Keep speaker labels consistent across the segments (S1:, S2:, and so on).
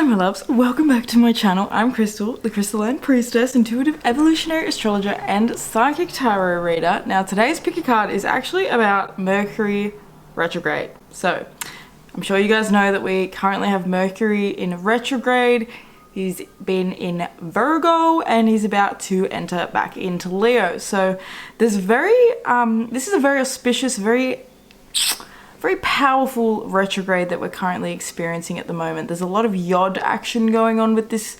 S1: my loves, welcome back to my channel. I'm Crystal, the Crystalline Priestess, intuitive evolutionary astrologer and psychic tarot reader. Now today's pick a card is actually about Mercury retrograde. So I'm sure you guys know that we currently have Mercury in retrograde. He's been in Virgo and he's about to enter back into Leo. So there's this is a very auspicious, very powerful retrograde that we're currently experiencing at the moment. There's a lot of yod action going on with this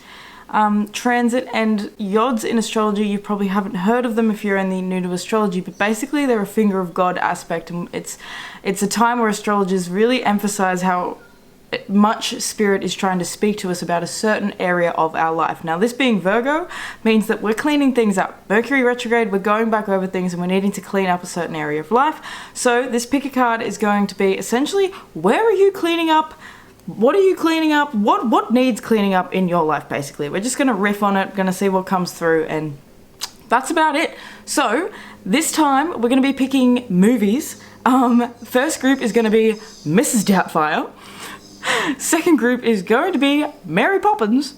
S1: transit, and yods in astrology, you probably haven't heard of them if you're only new to astrology, but basically they're a finger of God aspect, and it's a time where astrologers really emphasize how much spirit is trying to speak to us about a certain area of our life. Now this being Virgo means that we're cleaning things up. Mercury retrograde, we're going back over things and we're needing to clean up a certain area of life. So this pick a card is going to be essentially, where are you cleaning up? What are you cleaning up? What needs cleaning up in your life, basically? We're just going to riff on it, going to see what comes through, and that's about it. So this time we're going to be picking movies. First group is going to be Mrs. Doubtfire. Second group is going to be Mary Poppins,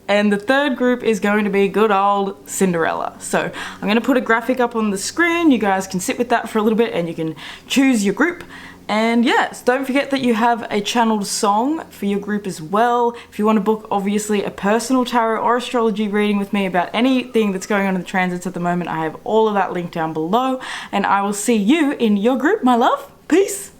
S1: and the third group is going to be good old Cinderella. So I'm going to put a graphic up on the screen. You guys can sit with that for a little bit and you can choose your group. And yes, don't forget that you have a channeled song for your group as well. If you want to book, obviously, a personal tarot or astrology reading with me about anything that's going on in the transits at the moment, I have all of that linked down below, and I will see you in your group, my love. Peace.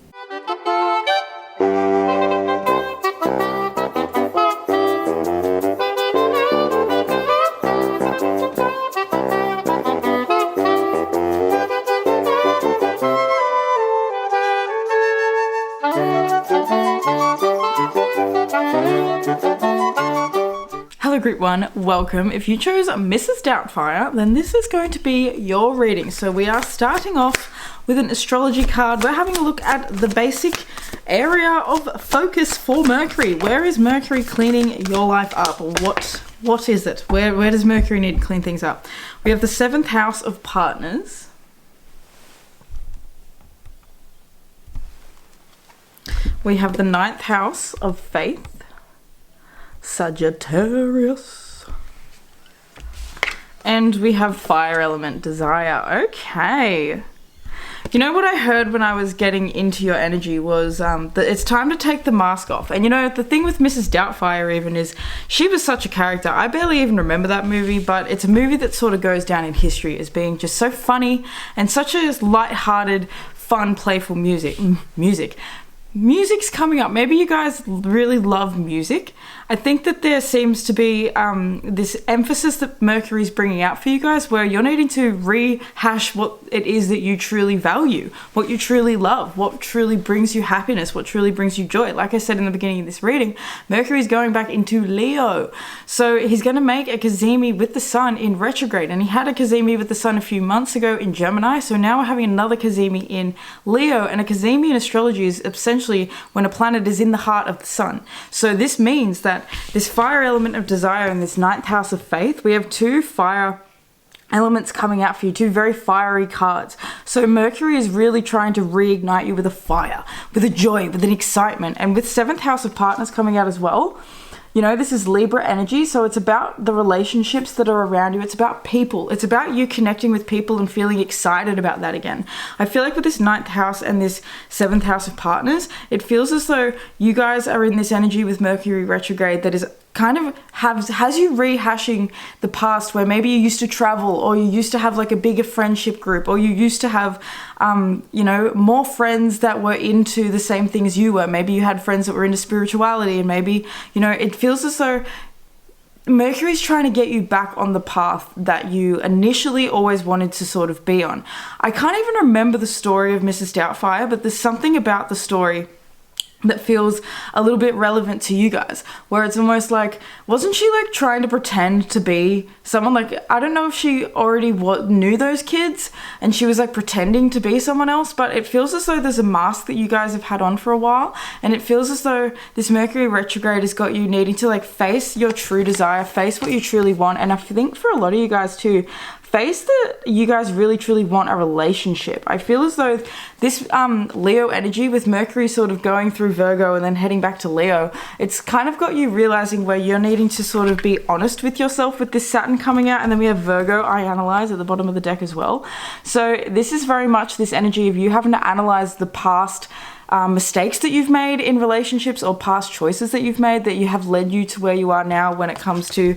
S1: Hello group one, welcome. If you chose Mrs. Doubtfire, then this is going to be your reading. So we are starting off with an astrology card. We're having a look at the basic area of focus for Mercury. Where is Mercury cleaning your life up? What is it? Where does Mercury need to clean things up? We have the 7th house of partners. We have the 9th house of faith. Sagittarius. And we have fire element desire. Okay. You know what I heard when I was getting into your energy was that it's time to take the mask off. And you know, the thing with Mrs. Doubtfire even is she was such a character. I barely even remember that movie, but it's a movie that sort of goes down in history as being just so funny and such a light-hearted, fun, playful music's coming up. Maybe you guys really love music. I think that there seems to be this emphasis that Mercury's bringing out for you guys, where you're needing to rehash what it is that you truly value, what you truly love, what truly brings you happiness, what truly brings you joy. Like I said in the beginning of this reading, Mercury's going back into Leo. So he's going to make a Cazimi with the sun in retrograde, and he had a Cazimi with the sun a few months ago in Gemini. So now we're having another Cazimi in Leo, and a Cazimi in astrology is essentially when a planet is in the heart of the sun. So this means that this fire element of desire in this 9th house of faith, we have 2 fire elements coming out for you, 2 very fiery cards. So Mercury is really trying to reignite you with a fire, with a joy, with an excitement. And with 7th house of partners coming out as well, you know, this is Libra energy, so it's about the relationships that are around you. It's about people. It's about you connecting with people and feeling excited about that again. I feel like with this 9th house and this 7th house of partners, it feels as though you guys are in this energy with Mercury retrograde that is kind of has you rehashing the past, where maybe you used to travel, or you used to have like a bigger friendship group, or you used to have you know, more friends that were into the same things you were. Maybe you had friends that were into spirituality, and maybe, you know, it feels as though Mercury's trying to get you back on the path that you initially always wanted to sort of be on. I can't even remember the story of Mrs. Doubtfire, but there's something about the story that feels a little bit relevant to you guys, where it's almost like, wasn't she like trying to pretend to be someone? Like, I don't know if she already knew those kids and she was like pretending to be someone else, but it feels as though there's a mask that you guys have had on for a while, and it feels as though this Mercury retrograde has got you needing to like face your true desire, face what you truly want. And I think for a lot of you guys too, face that you guys really truly want a relationship. I feel as though this Leo energy with Mercury sort of going through Virgo and then heading back to Leo, it's kind of got you realizing where you're needing to sort of be honest with yourself with this Saturn coming out. And then we have Virgo, I analyze at the bottom of the deck as well. So this is very much this energy of you having to analyze the past mistakes that you've made in relationships or past choices that you've made that you have led you to where you are now when it comes to,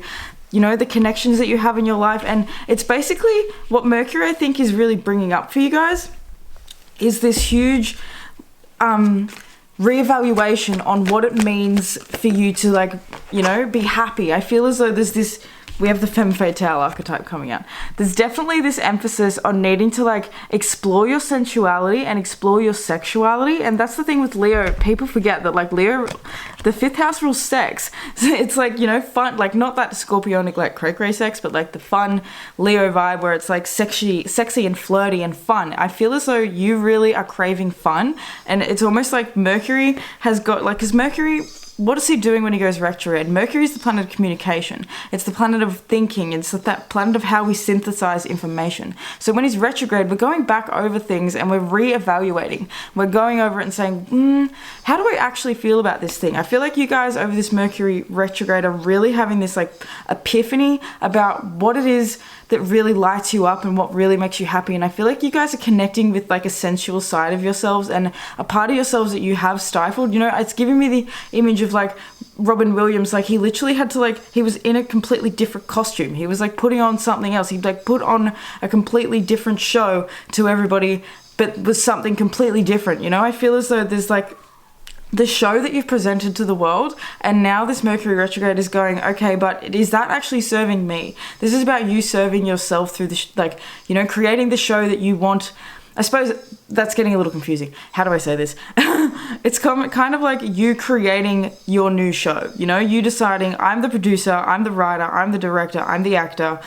S1: you know, the connections that you have in your life. And it's basically what Mercury, I think, is really bringing up for you guys is this huge reevaluation on what it means for you to, like, you know, be happy. I feel as though there's this, we have the femme fatale archetype coming out. There's definitely this emphasis on needing to, like, explore your sensuality and explore your sexuality. And that's the thing with Leo. People forget that, like, Leo, the 5th house rules sex. So it's like, you know, fun, like, not that scorpionic, like, cray-cray sex, but like the fun Leo vibe where it's like sexy and flirty and fun. I feel as though you really are craving fun. And it's almost like Mercury has got, like, because Mercury, what is he doing when he goes retrograde? Mercury is the planet of communication. It's the planet of thinking. It's that planet of how we synthesize information. So when he's retrograde, we're going back over things and we're re-evaluating. We're going over it and saying, how do I actually feel about this thing? I feel like you guys over this Mercury retrograde are really having this, like, epiphany about what it is that really lights you up and what really makes you happy. And I feel like you guys are connecting with, like, a sensual side of yourselves and a part of yourselves that you have stifled. You know, it's giving me the image of, like, Robin Williams. Like, he literally had to, like, he was in a completely different costume. He was, like, putting on something else. He'd, like, put on a completely different show to everybody, but was something completely different. You know, I feel as though there's, like, the show that you've presented to the world, and now this Mercury retrograde is going, okay, but is that actually serving me? This is about you serving yourself through the, like, you know, creating the show that you want. I suppose that's getting a little confusing. How do I say this? It's kind of like you creating your new show, you know, you deciding, I'm the producer, I'm the writer, I'm the director, I'm the actor.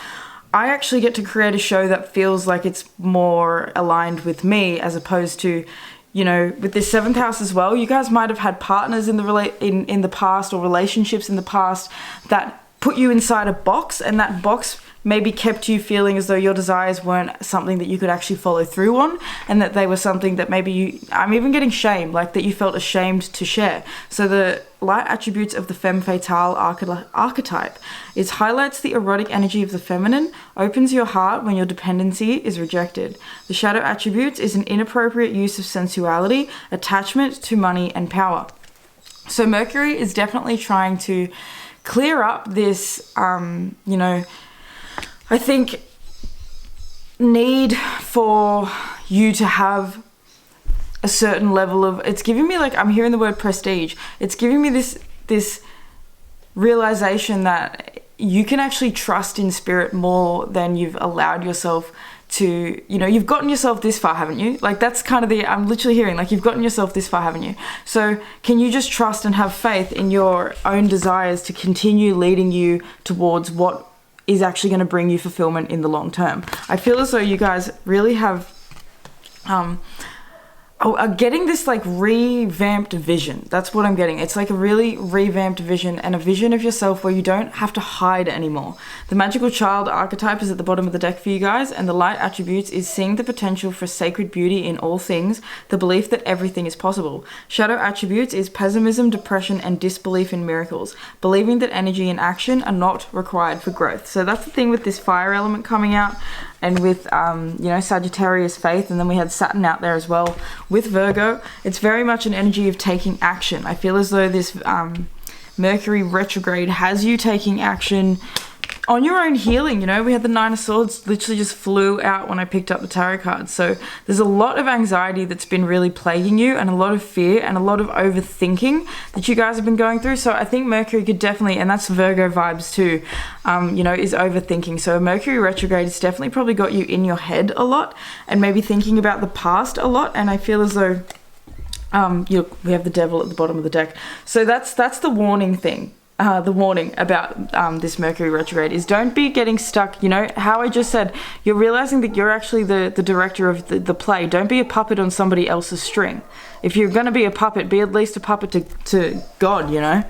S1: I actually get to create a show that feels like it's more aligned with me, as opposed to, you know, with this 7th house as well. You guys might have had partners in the past, or relationships in the past, that put you inside a box, and that box maybe kept you feeling as though your desires weren't something that you could actually follow through on, and that they were something that maybe you, I'm even getting shame, like that you felt ashamed to share. So the light attributes of the femme fatale archetype is highlights the erotic energy of the feminine, opens your heart when your dependency is rejected. The shadow attributes is an inappropriate use of sensuality, attachment to money and power. So Mercury is definitely trying to clear up this, you know, I think, need for you to have a certain level of, it's giving me, like, I'm hearing the word prestige. It's giving me this realization that you can actually trust in spirit more than you've allowed yourself to. You know, you've gotten yourself this far, haven't you? Like, that's kind of the, I'm literally hearing, like, you've gotten yourself this far, haven't you? So can you just trust and have faith in your own desires to continue leading you towards what is actually going to bring you fulfillment in the long term? I feel as though you guys really have are getting this, like, revamped vision. That's what I'm getting. It's like a really revamped vision, and a vision of yourself where you don't have to hide anymore. The magical child archetype is at the bottom of the deck for you guys, and the light attributes is seeing the potential for sacred beauty in all things, the belief that everything is possible. Shadow attributes is pessimism, depression, and disbelief in miracles, believing that energy and action are not required for growth. So that's the thing with this fire element coming out, and with, you know, Sagittarius faith, and then we had Saturn out there as well with Virgo. It's very much an energy of taking action. I feel as though this Mercury retrograde has you taking action on your own healing. You know, we had the 9 of Swords literally just flew out when I picked up the tarot cards. So there's a lot of anxiety that's been really plaguing you, and a lot of fear and a lot of overthinking that you guys have been going through. So I think Mercury could definitely, and that's Virgo vibes too, you know, is overthinking. So Mercury retrograde has definitely probably got you in your head a lot and maybe thinking about the past a lot. And I feel as though we have the devil at the bottom of the deck. So that's the warning thing. The warning about this Mercury retrograde is don't be getting stuck. You know how I just said, you're realizing that you're actually the director of the play. Don't be a puppet on somebody else's string. If you're going to be a puppet, be at least a puppet to God, you know.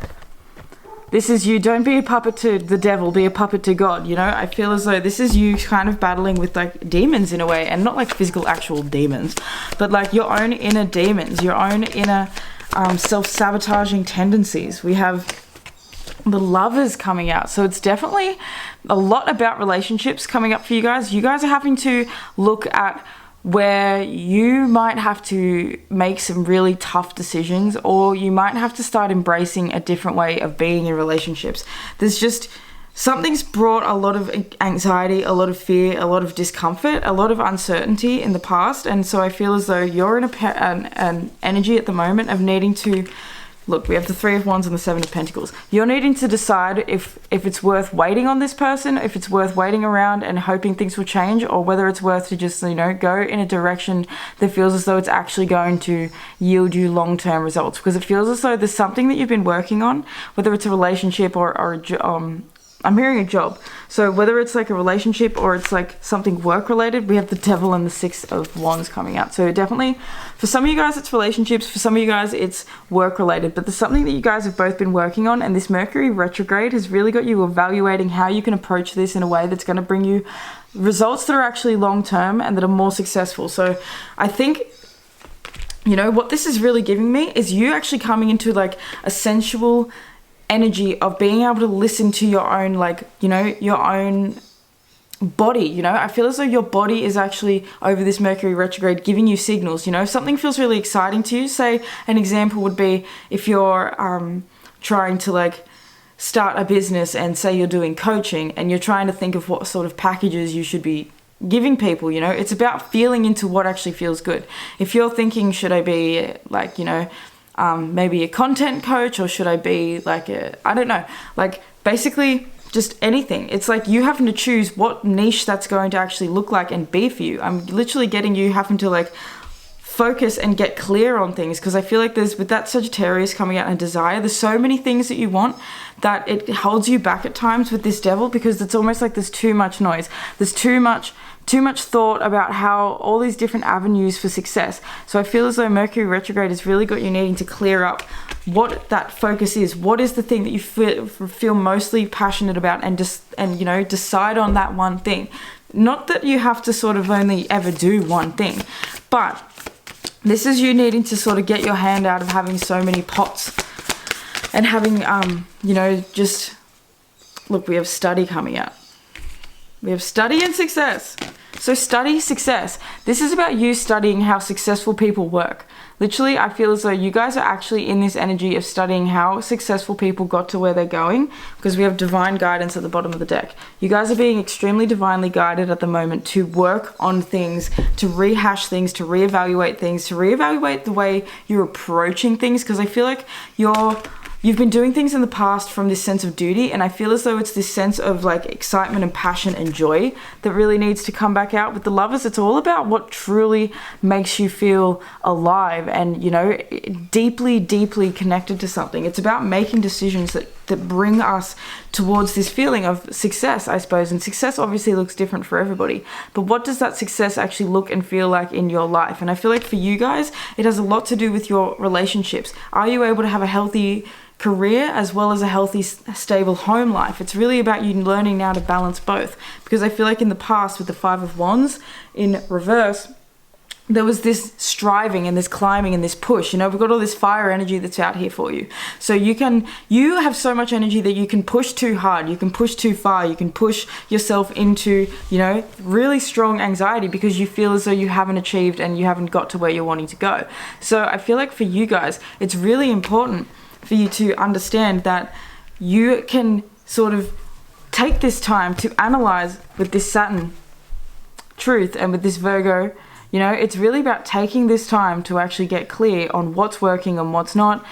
S1: This is you. Don't be a puppet to the devil, be a puppet to God, you know? I feel as though this is you kind of battling with like demons in a way, and not like physical actual demons, but like your own inner demons, your own inner self-sabotaging tendencies. We have the Lovers coming out, so it's definitely a lot about relationships coming up for you guys. You guys are having to look at where you might have to make some really tough decisions, or you might have to start embracing a different way of being in relationships. There's just something's brought a lot of anxiety, a lot of fear, a lot of discomfort, a lot of uncertainty in the past, and so I feel as though you're in an energy at the moment of needing to look. We have the Three of Wands and the Seven of Pentacles. You're needing to decide if it's worth waiting on this person, if it's worth waiting around and hoping things will change, or whether it's worth to just, you know, go in a direction that feels as though it's actually going to yield you long-term results. Because it feels as though there's something that you've been working on, whether it's a relationship or I'm hearing a job. So whether it's like a relationship or it's like something work related, we have the Devil and the Six of Wands coming out. So definitely for some of you guys it's relationships, for some of you guys it's work related, but there's something that you guys have both been working on, and this Mercury retrograde has really got you evaluating how you can approach this in a way that's going to bring you results that are actually long term and that are more successful. So I think, you know, what this is really giving me is you actually coming into like a sensual energy of being able to listen to your own, like, you know, your own body. You know, I feel as though your body is actually over this Mercury retrograde giving you signals. You know, if something feels really exciting to you, say an example would be if you're trying to like start a business, and say you're doing coaching and you're trying to think of what sort of packages you should be giving people. You know, it's about feeling into what actually feels good. If you're thinking, should I be like, you know, maybe a content coach, or should I be like I don't know, like basically just anything. It's like you having to choose what niche that's going to actually look like and be for you. I'm literally getting you having to like focus and get clear on things, because I feel like there's, with that Sagittarius coming out and desire, there's so many things that you want that it holds you back at times with this Devil, because it's almost like there's too much noise. There's too much thought about how all these different avenues for success. So I feel as though Mercury retrograde has really got you needing to clear up what that focus is. What is the thing that you feel mostly passionate about, and you know, decide on that one thing. Not that you have to sort of only ever do one thing, but this is you needing to sort of get your hand out of having so many pots and having, you know, just look, we have study coming out. We have study and success. So study, success. This is about you studying how successful people work. Literally, I feel as though you guys are actually in this energy of studying how successful people got to where they're going, because we have divine guidance at the bottom of the deck. You guys are being extremely divinely guided at the moment to work on things, to rehash things, to reevaluate things, to reevaluate the way you're approaching things, because I feel like you've been doing things in the past from this sense of duty, and I feel as though it's this sense of like excitement and passion and joy that really needs to come back out. With the Lovers, it's all about what truly makes you feel alive and, you know, deeply, deeply connected to something. It's about making decisions that bring us towards this feeling of success, I suppose. And success obviously looks different for everybody, but what does that success actually look and feel like in your life? And I feel like for you guys, it has a lot to do with your relationships. Are you able to have a healthy career as well as a healthy, stable home life? It's really about you learning now to balance both, because I feel like in the past with the Five of Wands in reverse, there was this striving and this climbing and this push. You know, we've got all this fire energy that's out here for you. So you have so much energy that you can push too hard, you can push too far, you can push yourself into, you know, really strong anxiety because you feel as though you haven't achieved and you haven't got to where you're wanting to go. So I feel like for you guys, it's really important for you to understand that you can sort of take this time to analyze with this Saturn truth and with this Virgo. You know, it's really about taking this time to actually get clear on what's working and what's not.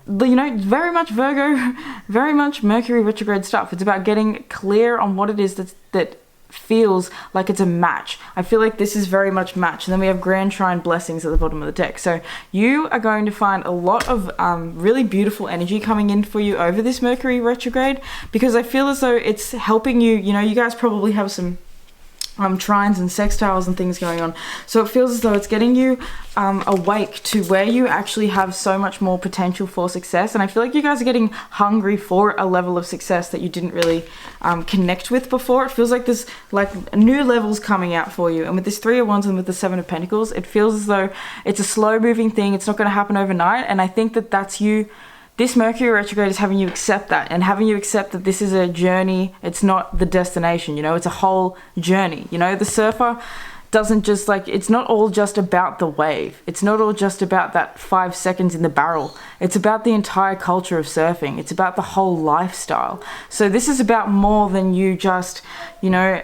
S1: You know, very much Virgo, very much Mercury retrograde stuff. It's about getting clear on what it is that feels like it's a match. I feel like this is very much match. And then we have Grand Trine blessings at the bottom of the deck. So you are going to find a lot of really beautiful energy coming in for you over this Mercury retrograde, because I feel as though it's helping you. You know, you guys probably have some trines and sextiles and things going on. So it feels as though it's getting you awake to where you actually have so much more potential for success. And I feel like you guys are getting hungry for a level of success that you didn't really connect with before. It feels like there's like new levels coming out for you. And with this Three of Wands and with the Seven of Pentacles, it feels as though it's a slow moving thing. It's not going to happen overnight. And I think that that's you. This Mercury retrograde is having you accept that, and having you accept that this is a journey. It's not the destination, you know, it's a whole journey. You know, the surfer doesn't just like, it's not all just about the wave. It's not all just about that 5 seconds in the barrel. It's about the entire culture of surfing. It's about the whole lifestyle. So this is about more than you just, you know,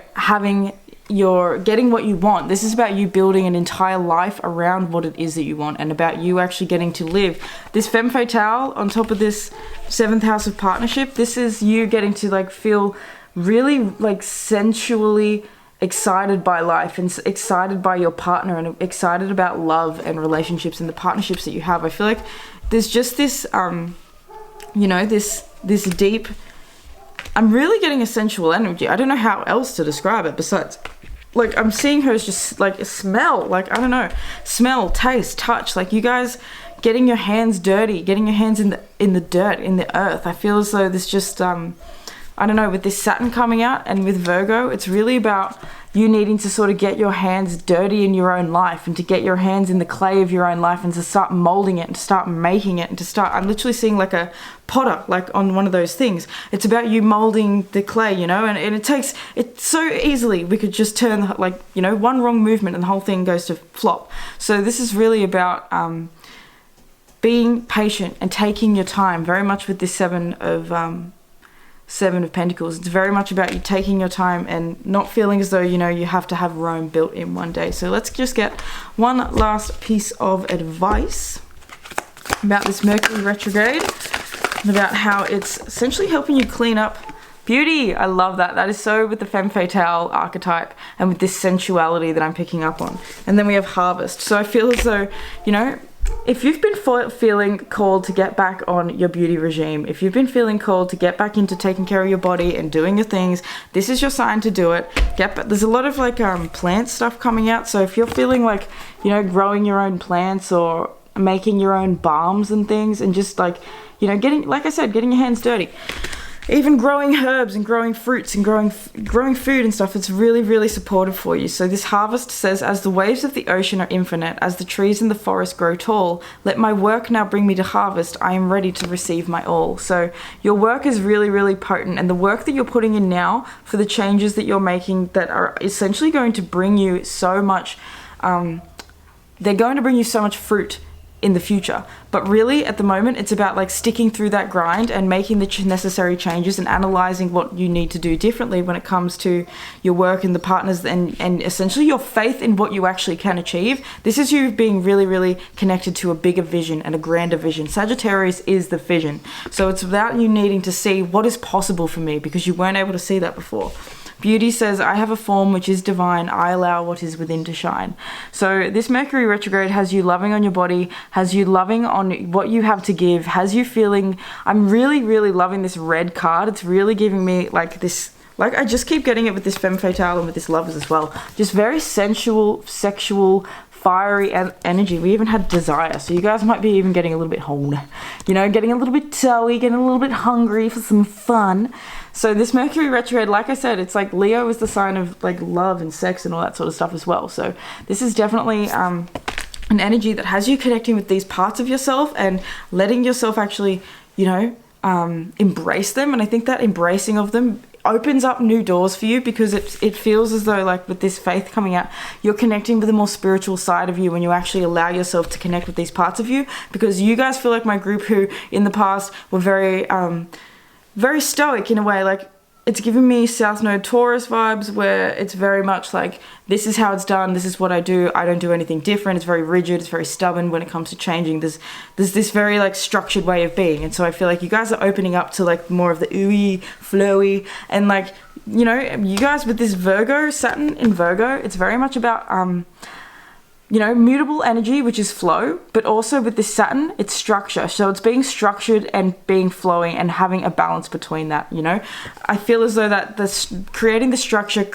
S1: getting what you want. This is about you building an entire life around what it is that you want, and about you actually getting to live. This femme fatale on top of this 7th house of partnership, this is you getting to like feel really like sensually excited by life and excited by your partner and excited about love and relationships and the partnerships that you have. I feel like there's just this you know, this deep, I'm really getting a sensual energy. I don't know how else to describe it besides, like, I'm seeing her as just like smell, like, I don't know, smell, taste, touch, like you guys getting your hands dirty, getting your hands in the dirt, in the earth. I feel as though this just I don't know, with this Saturn coming out and with Virgo, it's really about you needing to sort of get your hands dirty in your own life, and to get your hands in the clay of your own life, and to start molding it, and to start making it, and to start, I'm literally seeing like a potter, like on one of those things. It's about you molding the clay, you know, and it's so easily, we could just turn, like, you know, one wrong movement and the whole thing goes to flop. So this is really about being patient and taking your time, very much with this Seven of Pentacles. It's very much about you taking your time and not feeling as though, you know, you have to have Rome built in one day. So let's just get one last piece of advice about this Mercury retrograde, and about how it's essentially helping you clean up beauty. I love that. That is so with the femme fatale archetype and with this sensuality that I'm picking up on. And then we have harvest. So I feel as though, you know, if you've been feeling called to get back on your beauty regime, if you've been feeling called to get back into taking care of your body and doing your things, this is your sign to do it. There's a lot of like plant stuff coming out. So if you're feeling like, you know, growing your own plants or making your own balms and things, and just like, you know, getting, like I said, getting your hands dirty. Even growing herbs and growing fruits and growing food and stuff, it's really, really supportive for you. So this harvest says, as the waves of the ocean are infinite, as the trees in the forest grow tall, let my work now bring me to harvest. I am ready to receive my all. So your work is really, really potent, and the work that you're putting in now for the changes that you're making that are essentially going to bring you so much, they're going to bring you so much fruit in the future. But really at the moment, it's about like sticking through that grind and making the necessary changes and analyzing what you need to do differently when it comes to your work and the partners, and essentially your faith in what you actually can achieve. This is you being really, really connected to a bigger vision and a grander vision. Sagittarius is the vision. So it's about you needing to see what is possible for me, because you weren't able to see that before. Beauty says, I have a form which is divine. I allow what is within to shine. So this Mercury retrograde has you loving on your body, has you loving on what you have to give, has you feeling, I'm really, really loving this red card. It's really giving me like this, like I just keep getting it with this femme fatale and with this lovers as well. Just very sensual, sexual, fiery energy. We even had desire. So you guys might be even getting a little bit horny, you know, getting a little bit toey, getting a little bit hungry for some fun. So this Mercury retrograde, like I said, it's like Leo is the sign of like love and sex and all that sort of stuff as well. So this is definitely an energy that has you connecting with these parts of yourself and letting yourself actually, you know, embrace them. And I think that embracing of them opens up new doors for you, because it feels as though, like with this faith coming out, you're connecting with the more spiritual side of you when you actually allow yourself to connect with these parts of you. Because you guys feel like my group who in the past were very very stoic in a way. Like it's giving me South Node Taurus vibes, where it's very much like, this is how it's done, this is what I do, I don't do anything different. It's very rigid, it's very stubborn when it comes to changing. There's this very like structured way of being. And so I feel like you guys are opening up to like more of the ooey, flowy, and like, you know, you guys with this Virgo, Saturn in Virgo, it's very much about you know, mutable energy, which is flow, but also with this Saturn, it's structure. So it's being structured and being flowing and having a balance between that, you know. I feel as though that creating the structure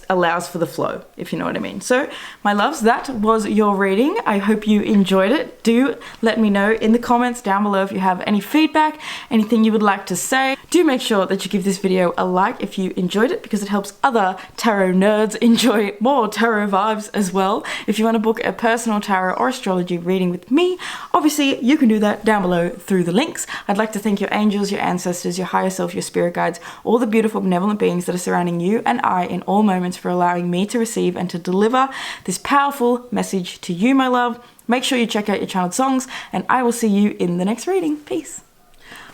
S1: allows for the flow, if you know what I mean. So my loves, that was your reading. I hope you enjoyed it. Do let me know in the comments down below if you have any feedback, anything you would like to say. Do make sure that you give this video a like if you enjoyed it, because it helps other tarot nerds enjoy more tarot vibes as well. If you want to book a personal tarot or astrology reading with me, obviously you can do that down below through the links. I'd like to thank your angels, your ancestors, your higher self, your spirit guides, all the beautiful benevolent beings that are surrounding you and I in all moments, for allowing me to receive and to deliver this powerful message to you, my love. Make sure you check out your channeled songs, and I will see you in the next reading. Peace.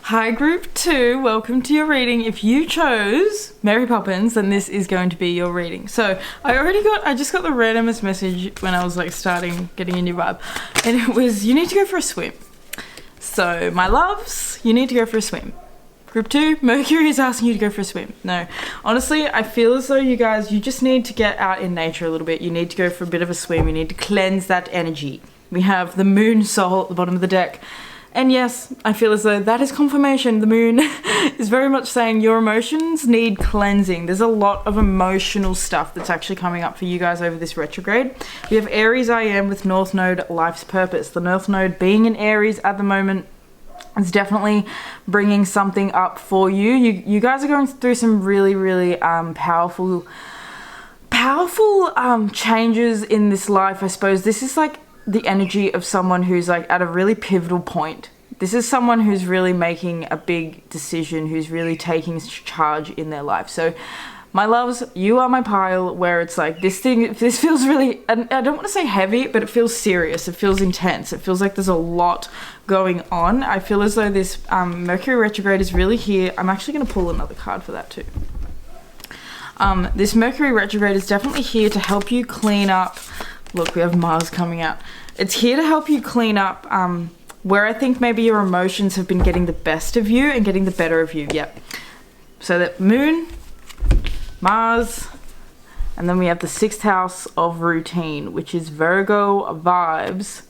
S1: Hi group 2, welcome to your reading. If you chose Mary Poppins, then this is going to be your reading. So I just got the randomest message when I was like getting a new vibe, and it was, you need to go for a swim. So my loves, you need to go for a swim. Group 2, Mercury is asking you to go for a swim. No, honestly, I feel as though you guys, you just need to get out in nature a little bit. You need to go for a bit of a swim. You need to cleanse that energy. We have the moon soul at the bottom of the deck. And yes, I feel as though that is confirmation. The moon is very much saying your emotions need cleansing. There's a lot of emotional stuff that's actually coming up for you guys over this retrograde. We have Aries I am with North Node, life's purpose. The North Node being in Aries at the moment is definitely bringing something up for you. You guys are going through some really powerful changes in this life, I suppose. This is like the energy of someone who's like at a really pivotal point. This is someone who's really making a big decision, who's really taking charge in their life. So my loves, you are my pile, where it's like this feels really, and I don't want to say heavy, but it feels serious. It feels intense. It feels like there's a lot going on. I feel as though this Mercury retrograde is really here. I'm actually going to pull another card for that too. This Mercury retrograde is definitely here to help you clean up. Look, we have Mars coming out. It's here to help you clean up where I think maybe your emotions have been getting the best of you and getting the better of you. Yep. So that Moon, Mars, and then we have the 6th house of routine, which is Virgo vibes.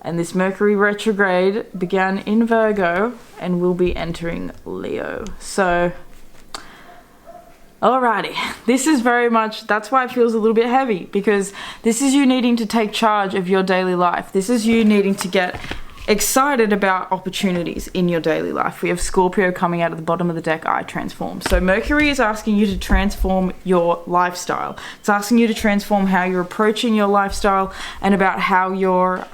S1: And this Mercury retrograde began in Virgo and will be entering Leo. So alrighty, this is very much, that's why it feels a little bit heavy, because this is you needing to take charge of your daily life. This is you needing to get excited about opportunities in your daily life. We have Scorpio coming out at the bottom of the deck, I transform. So Mercury is asking you to transform your lifestyle. It's asking you to transform how you're approaching your lifestyle and about how you're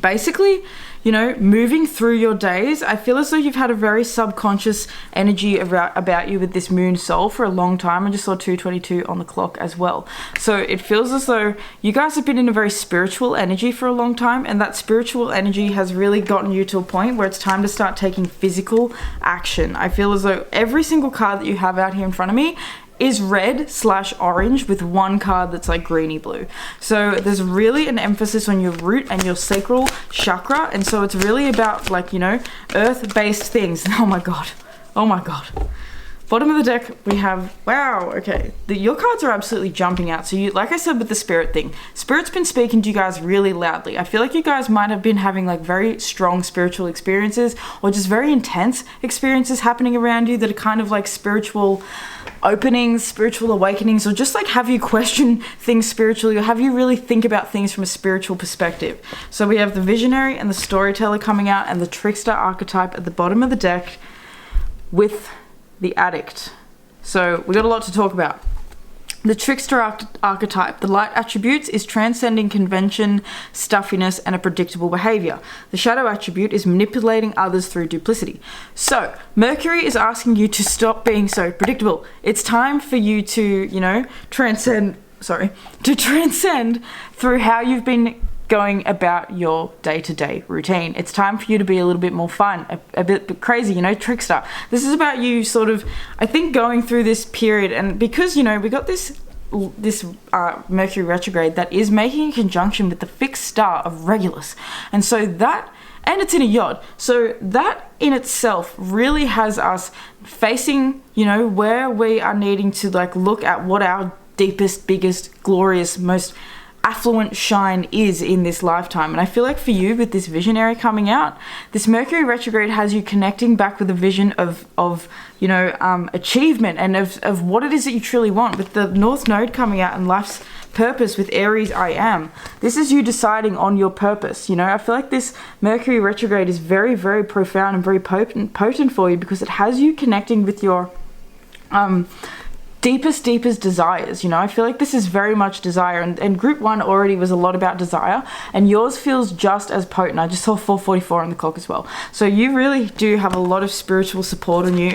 S1: basically, you know, moving through your days. I feel as though you've had a very subconscious energy about you with this moon soul for a long time. I just saw 2:22 on the clock as well. So it feels as though you guys have been in a very spiritual energy for a long time, and that spiritual energy has really gotten you to a point where it's time to start taking physical action. I feel as though every single card that you have out here in front of me is red/orange with one card that's like greeny blue. So there's really an emphasis on your root and your sacral chakra, and so it's really about, like, you know, earth-based things. Oh my god, oh my god. Bottom of the deck we have, wow, okay, your cards are absolutely jumping out. So you, like I said with the spirit thing, spirit's been speaking to you guys really loudly. I feel like you guys might have been having like very strong spiritual experiences, or just very intense experiences happening around you that are kind of like spiritual openings, spiritual awakenings, or just like have you question things spiritually, or have you really think about things from a spiritual perspective. So we have the visionary and the storyteller coming out, and the trickster archetype at the bottom of the deck with the addict. So we got a lot to talk about. The trickster archetype, the light attributes is transcending convention, stuffiness, and a predictable behavior. The shadow attribute is manipulating others through duplicity. So Mercury is asking you to stop being so predictable. It's time for you to, you know, transcend through how you've been going about your day-to-day routine. It's time for you to be a little bit more fun, a bit crazy, you know, trickster. This is about you sort of, I think, going through this period, and because, you know, we got this Mercury retrograde that is making a conjunction with the fixed star of Regulus, and so that, and it's in a yod, so that in itself really has us facing, you know, where we are needing to like look at what our deepest, biggest, glorious, most affluent shine is in this lifetime. And I feel like for you, with this visionary coming out, this Mercury retrograde has you connecting back with a vision of achievement and of what it is that you truly want. With the North Node coming out and life's purpose with Aries, I am. This is you deciding on your purpose. I feel like this Mercury retrograde is very, very profound and very potent for you, because it has you connecting with your deepest desires. I feel like this is very much desire, and group 1 already was a lot about desire, and yours feels just as potent. I just saw 4:44 on the clock as well. So you really do have a lot of spiritual support on you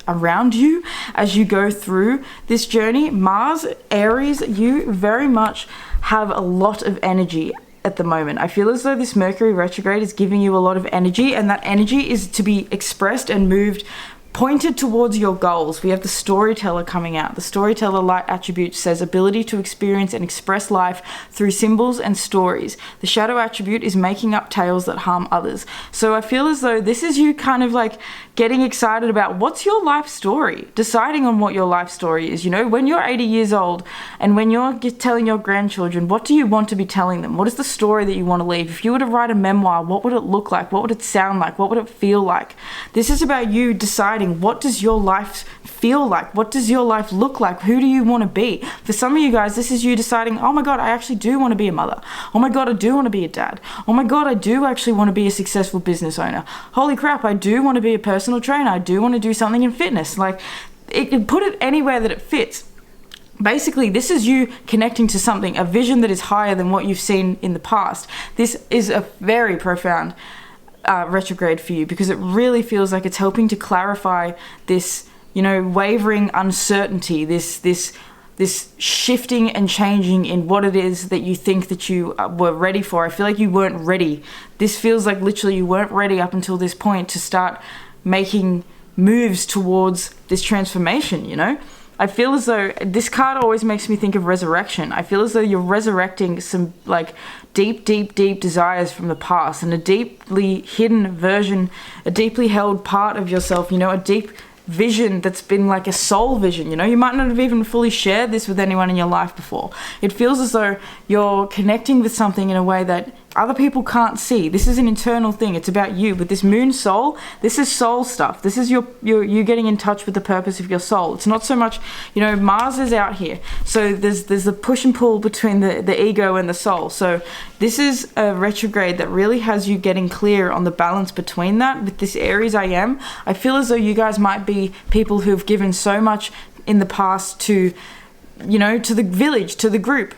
S1: around you as you go through this journey. Mars, Aries, you very much have a lot of energy at the moment. I feel as though this Mercury retrograde is giving you a lot of energy, and that energy is to be expressed and moved, pointed towards your goals. We have the storyteller coming out. The storyteller light attribute says ability to experience and express life through symbols and stories. The shadow attribute is making up tales that harm others. So I feel as though this is you kind of like getting excited about what's your life story, deciding on what your life story is. When you're 80 years old and when you're telling your grandchildren, what do you want to be telling them? What is the story that you want to leave? If you were to write a memoir, what would it look like? What would it sound like? What would it feel like? This is about you deciding, what does your life feel like? What does your life look like? Who do you want to be? For some of you guys, this is you deciding, oh my God, I actually do want to be a mother. Oh my God, I do want to be a dad. Oh my God, I do actually want to be a successful business owner. Holy crap, I do want to be a personal trainer. I do want to do something in fitness. Like, put it anywhere that it fits. Basically, this is you connecting to something, a vision that is higher than what you've seen in the past. This is a very profound retrograde for you, because it really feels like it's helping to clarify this, wavering uncertainty, this shifting and changing in what it is that you think that you were ready for. I feel like you weren't ready. This feels like literally you weren't ready up until this point to start making moves towards this transformation. I feel as though this card always makes me think of resurrection. I feel as though you're resurrecting some like deep desires from the past, and a deeply hidden version, a deeply held part of yourself, a deep vision that's been like a soul vision. You might not have even fully shared this with anyone in your life before. It feels as though you're connecting with something in a way that other people can't see. This is an internal thing. It's about you. With this moon soul, this is soul stuff. This is you getting in touch with the purpose of your soul. It's not so much, Mars is out here. So there's a push and pull between the ego and the soul. So this is a retrograde that really has you getting clear on the balance between that. With this Aries I am, I feel as though you guys might be people who've given so much in the past to, to the village, to the group.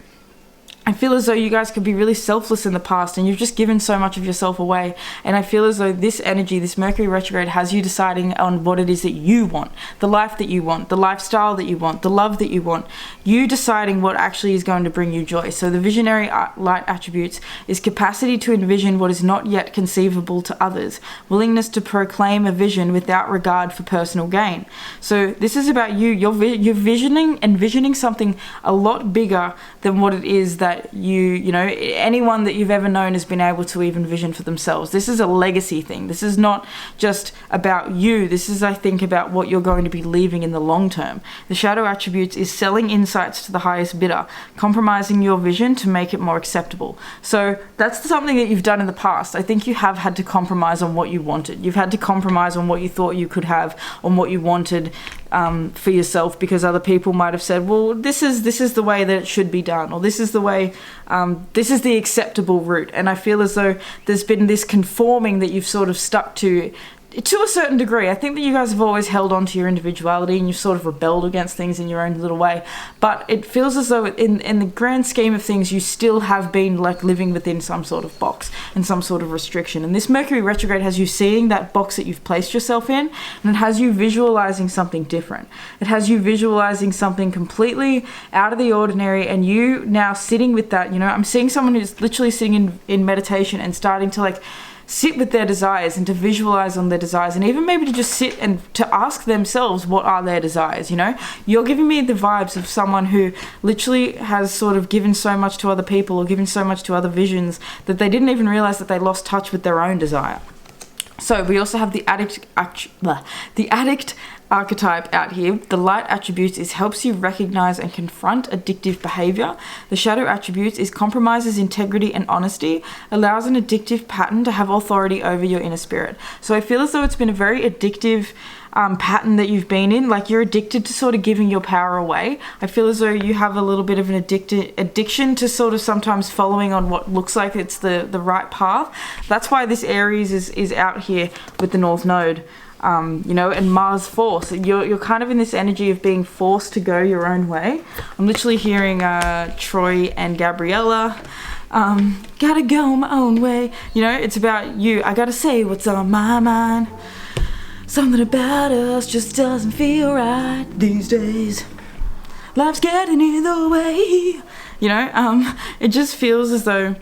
S1: I feel as though you guys could be really selfless in the past, and you've just given so much of yourself away. And I feel as though this energy, this Mercury retrograde, has you deciding on what it is that you want, the life that you want, the lifestyle that you want, the love that you want. You deciding what actually is going to bring you joy. So the visionary light attributes is capacity to envision what is not yet conceivable to others, willingness to proclaim a vision without regard for personal gain. So this is about you. You're envisioning something a lot bigger than what it is that anyone that you've ever known has been able to even vision for themselves. This is a legacy thing. This is not just about you. This is, I think, about what you're going to be leaving in the long term. The shadow attributes is selling insights to the highest bidder, compromising your vision to make it more acceptable. So that's something that you've done in the past. I think you have had to compromise on what you wanted. You've had to compromise on what you thought you could have, on what you wanted for yourself, because other people might have said, well, this is the way that it should be done, or this is the way, this is the acceptable route. And I feel as though there's been this conforming that you've sort of stuck to a certain degree. I think that you guys have always held on to your individuality, and you've sort of rebelled against things in your own little way. But it feels as though in the grand scheme of things, you still have been like living within some sort of box and some sort of restriction. And this Mercury retrograde has you seeing that box that you've placed yourself in, and it has you visualizing something different. It has you visualizing something completely out of the ordinary, and you now sitting with that. I'm seeing someone who's literally sitting in meditation and starting to like sit with their desires and to visualize on their desires, and even maybe to just sit and to ask themselves what are their desires. You're giving me the vibes of someone who literally has sort of given so much to other people or given so much to other visions that they didn't even realize that they lost touch with their own desire. So we also have the addict archetype out here. The light attributes is helps you recognize and confront addictive behavior. The shadow attributes is compromises integrity and honesty, allows an addictive pattern to have authority over your inner spirit. So I feel as though it's been a very addictive pattern that you've been in. Like, you're addicted to sort of giving your power away. I feel as though you have a little bit of an addiction to sort of sometimes following on what looks like it's the right path. That's why this Aries is out here with the North Node. You know, and Mars force. You're kind of in this energy of being forced to go your own way. I'm literally hearing Troy and Gabriella. Gotta go my own way. You know, it's about you. I gotta say what's on my mind. Something about us just doesn't feel right these days. Life's getting in the way. You know, it just feels as though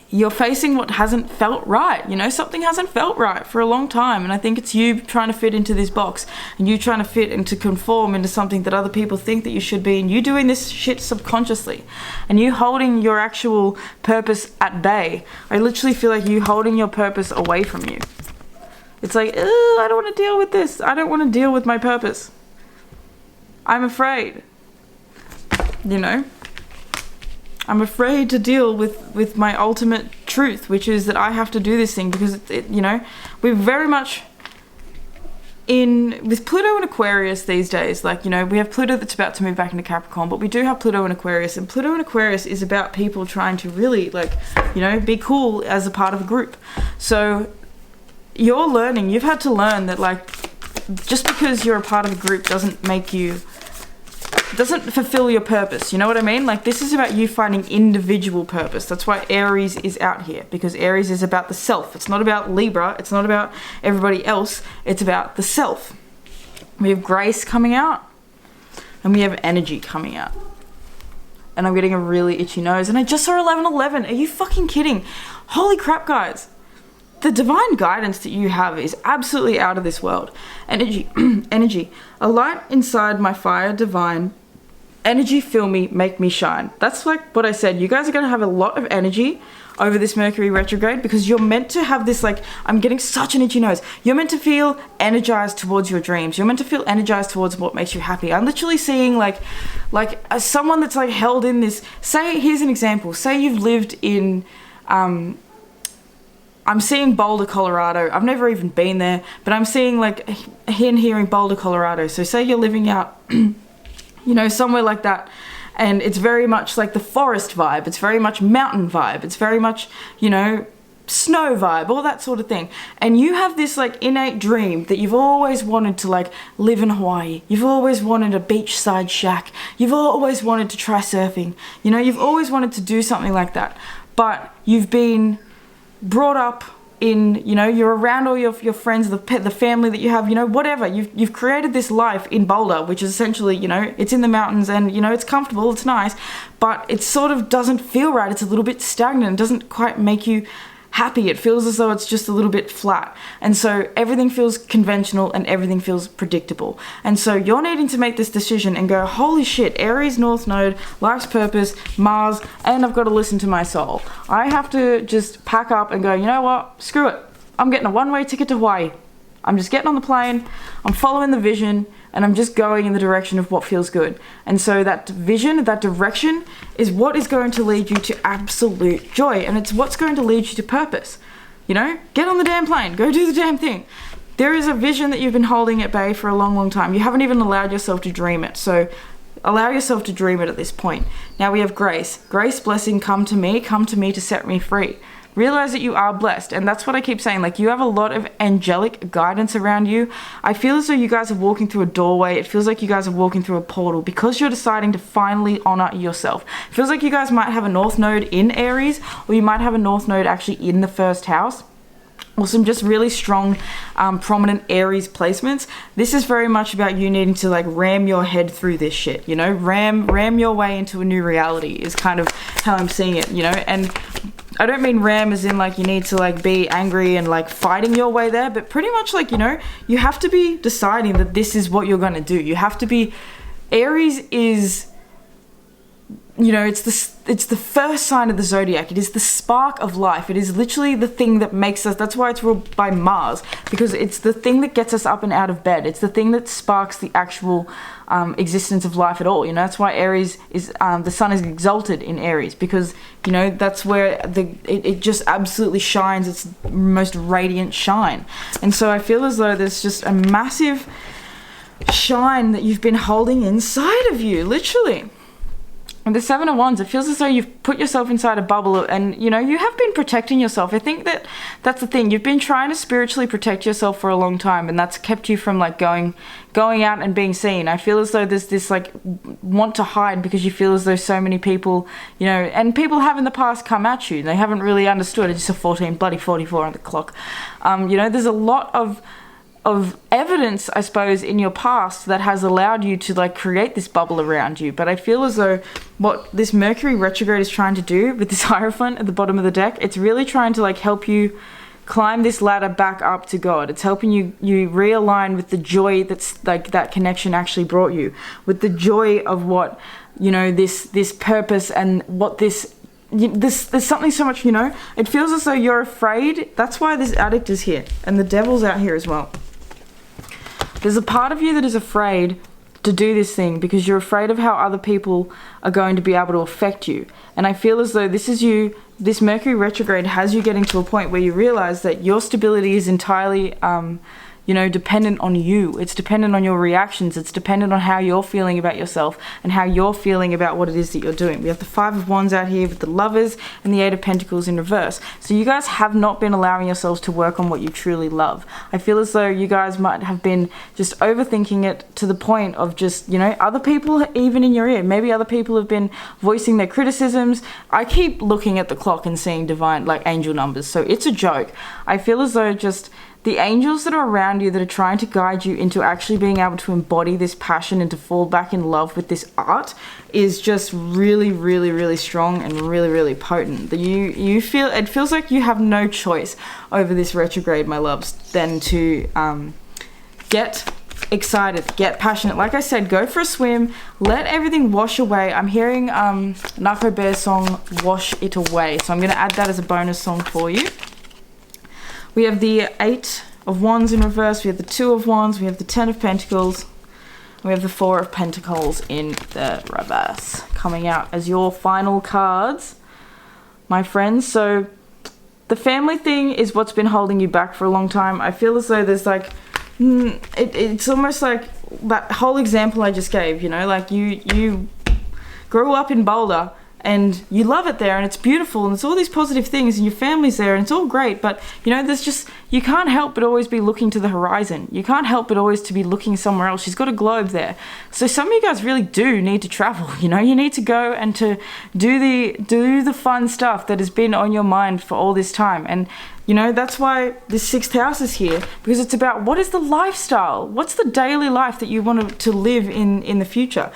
S1: you're facing what hasn't felt right. You know, something hasn't felt right for a long time. And I think it's you trying to fit into this box, and you trying to fit and to conform into something that other people think that you should be. And you doing this shit subconsciously, and you holding your actual purpose at bay. I literally feel like you holding your purpose away from you. It's like, I don't want to deal with this. I don't want to deal with my purpose. I'm afraid. You know? I'm afraid to deal with my ultimate truth, which is that I have to do this thing because, you know, we're very much with Pluto and Aquarius these days. Like, you know, we have Pluto that's about to move back into Capricorn, but we do have Pluto and Aquarius. And Pluto and Aquarius is about people trying to really, like, you know, be cool as a part of a group. So you're learning, you've had to learn that, like, just because you're a part of a group doesn't fulfill your purpose. You know what I mean? Like, this is about you finding individual purpose. That's why Aries is out here, because Aries is about the self. It's not about Libra. It's not about everybody else. It's about the self. We have grace coming out, and we have energy coming out. And I'm getting a really itchy nose, and I just saw 1111. Are you fucking kidding? Holy crap, guys. The divine guidance that you have is absolutely out of this world. Energy, energy. A light inside my fire divine. Energy fill me, make me shine. That's like what I said. You guys are going to have a lot of energy over this Mercury retrograde, because you're meant to have this, like, I'm getting such an itchy nose. You're meant to feel energized towards your dreams. You're meant to feel energized towards what makes you happy. I'm literally seeing like as someone that's like held in this. Say, here's an example. Say you've lived in, I'm seeing Boulder, Colorado. I've never even been there, but I'm seeing, like, hearing Boulder, Colorado. So say you're living out, you know, somewhere like that, and it's very much like the forest vibe. It's very much mountain vibe. It's very much, you know, snow vibe, all that sort of thing. And you have this, like, innate dream that you've always wanted to, like, live in Hawaii. You've always wanted a beachside shack. You've always wanted to try surfing. You know, you've always wanted to do something like that. But you've been brought up in, you know, you're around all your friends, the family that you have, you know, whatever. You've created this life in Boulder, which is essentially, you know, it's in the mountains, and, you know, it's comfortable, it's nice, but it sort of doesn't feel right. It's a little bit stagnant. It doesn't quite make you happy. It feels as though it's just a little bit flat. And so everything feels conventional and everything feels predictable. And so you're needing to make this decision and go, holy shit, Aries, North Node, life's purpose, Mars, and I've got to listen to my soul. I have to just pack up and go, you know what, screw it. I'm getting a one-way ticket to Hawaii. I'm just getting on the plane, I'm following the vision, and I'm just going in the direction of what feels good. And so that vision, that direction, is what is going to lead you to absolute joy, and it's what's going to lead you to purpose. You know, get on the damn plane, go do the damn thing. There is a vision that you've been holding at bay for a long, long time. You haven't even allowed yourself to dream it, so allow yourself to dream it at this point. Now we have grace. Grace, blessing, come to me to set me free. Realize that you are blessed, and that's what I keep saying. Like, you have a lot of angelic guidance around you. I feel as though you guys are walking through a doorway. It feels like you guys are walking through a portal because you're deciding to finally honor yourself. It feels like you guys might have a North Node in Aries, or you might have a North Node actually in the first house, or some just really strong, prominent Aries placements. This is very much about you needing to, like, ram your head through this shit, you know? Ram your way into a new reality is kind of how I'm seeing it, you know? And I don't mean ram as in, like, you need to, like, be angry and, like, fighting your way there, but pretty much, like, you know, you have to be deciding that this is what you're going to do. You have to be, Aries is you know, it's the first sign of the zodiac. It is the spark of life. It is literally the thing that makes us, that's why it's ruled by Mars, because it's the thing that gets us up and out of bed. It's the thing that sparks the actual existence of life at all. You know, that's why Aries is, the sun is exalted in Aries, because, you know, that's where it just absolutely shines its most radiant shine. And so I feel as though there's just a massive shine that you've been holding inside of you, literally. And the Seven of Wands, it feels as though you've put yourself inside a bubble, and, you know, you have been protecting yourself. I think that's the thing. You've been trying to spiritually protect yourself for a long time, and that's kept you from, like, going out and being seen. I feel as though there's this, like, want to hide because you feel as though so many people, you know, and people have in the past come at you. They haven't really understood. It's just a 44 on the clock. You know, there's a lot of evidence, I suppose, in your past that has allowed you to, like, create this bubble around you. But I feel as though what this Mercury retrograde is trying to do with this Hierophant at the bottom of the deck, it's really trying to, like, help you climb this ladder back up to God. It's helping you realign with the joy that's, like, that connection actually brought you, with the joy of what, you know, this purpose and what there's something so much, you know, it feels as though you're afraid. That's why this addict is here, and the devil's out here as well. There's a part of you that is afraid to do this thing because you're afraid of how other people are going to be able to affect you. And I feel as though this Mercury retrograde has you getting to a point where you realize that your stability is entirely, you know, dependent on you. It's dependent on your reactions. It's dependent on how you're feeling about yourself and how you're feeling about what it is that you're doing. We have the Five of Wands out here with the Lovers and the Eight of Pentacles in reverse. So you guys have not been allowing yourselves to work on what you truly love. I feel as though you guys might have been just overthinking it to the point of just, you know, other people even in your ear. Maybe other people have been voicing their criticisms. I keep looking at the clock and seeing divine, like, angel numbers. So it's a joke. I feel as though just the angels that are around you that are trying to guide you into actually being able to embody this passion and to fall back in love with this art is just really, really, really strong and really, really potent. You feel, it feels like you have no choice over this retrograde, my loves, than to get excited, get passionate. Like I said, go for a swim, let everything wash away. I'm hearing Narco Bear's song, Wash It Away. So I'm going to add that as a bonus song for you. We have the Eight of Wands in reverse, we have the Two of Wands, we have the Ten of Pentacles, we have the Four of Pentacles in the reverse, coming out as your final cards, my friends. So the family thing is what's been holding you back for a long time. I feel as though there's, like, it's almost like that whole example I just gave, you know, like you grew up in Boulder, and you love it there, and it's beautiful, and it's all these positive things, and your family's there, and it's all great, but, you know, there's just, you can't help but always be looking to the horizon. You can't help but always to be looking somewhere else. She's got a globe there. So some of you guys really do need to travel, you know? You need to go and to do the fun stuff that has been on your mind for all this time. And, you know, that's why this sixth house is here, because it's about what is the lifestyle? What's the daily life that you want to live in the future?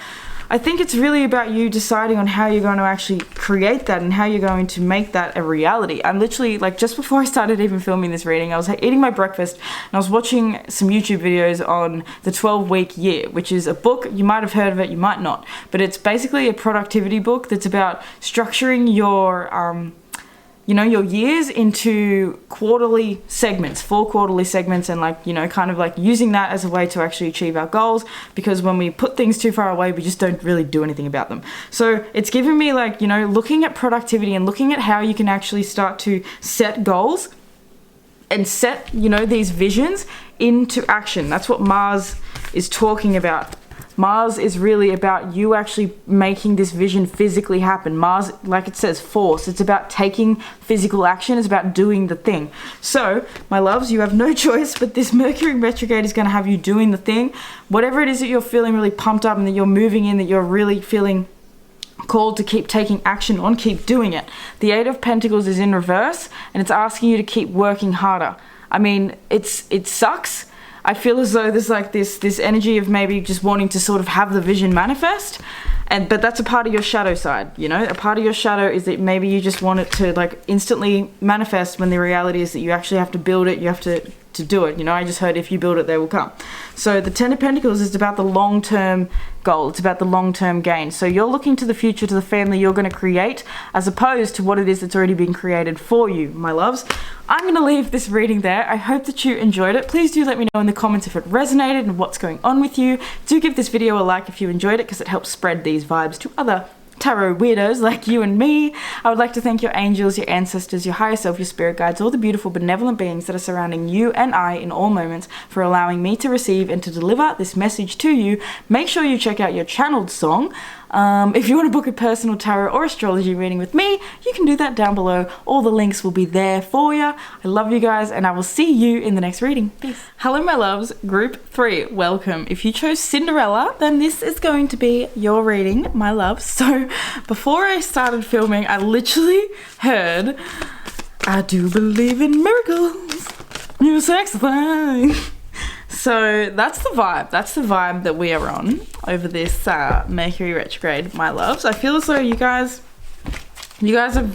S1: I think it's really about you deciding on how you're going to actually create that and how you're going to make that a reality. I'm literally, like, just before I started even filming this reading, I was eating my breakfast and I was watching some YouTube videos on the 12-week year, which is a book. You might have heard of it, you might not, but it's basically a productivity book that's about structuring your you know, your years into quarterly segments, 4 quarterly segments, and, like, you know, kind of like using that as a way to actually achieve our goals, because when we put things too far away, we just don't really do anything about them. So it's given me, like, you know, looking at productivity and looking at how you can actually start to set goals and set, you know, these visions into action. That's what Mars is talking about. Mars is really about you actually making this vision physically happen. Mars, like it says, force. It's about taking physical action. It's about doing the thing. So, my loves, you have no choice, but this Mercury retrograde is going to have you doing the thing. Whatever it is that you're feeling really pumped up and that you're moving in, that you're really feeling called to keep taking action on, keep doing it. The Eight of Pentacles is in reverse, and it's asking you to keep working harder. I mean, it sucks. I feel as though there's, like, this energy of maybe just wanting to sort of have the vision manifest, but that's a part of your shadow side, you know? A part of your shadow is that maybe you just want it to, like, instantly manifest, when the reality is that you actually have to build it, you have to to do it. You know, I just heard if you build it, they will come. So the Ten of Pentacles is about the long-term goal. It's about the long-term gain. So you're looking to the future, to the family you're going to create, as opposed to what it is that's already been created for you, my loves. I'm going to leave this reading there. I hope that you enjoyed it. Please do let me know in the comments if it resonated and what's going on with you. Do give this video a like if you enjoyed it, because it helps spread these vibes to other tarot weirdos like you and me. I would like to thank your angels, your ancestors, your higher self, your spirit guides, all the beautiful benevolent beings that are surrounding you and I in all moments, for allowing me to receive and to deliver this message to you. Make sure you check out your channeled song. If you want to book a personal tarot or astrology reading with me, you can do that down below. All the links will be there for you. I love you guys, and I will see you in the next reading. Peace. Hello, my loves. Group 3, welcome. If you chose Cinderella, then this is going to be your reading, my loves. So before I started filming, I literally heard, "I do believe in miracles, you sexy thing." So that's the vibe. That's the vibe that we are on over this Mercury retrograde, my loves. I feel as though you guys are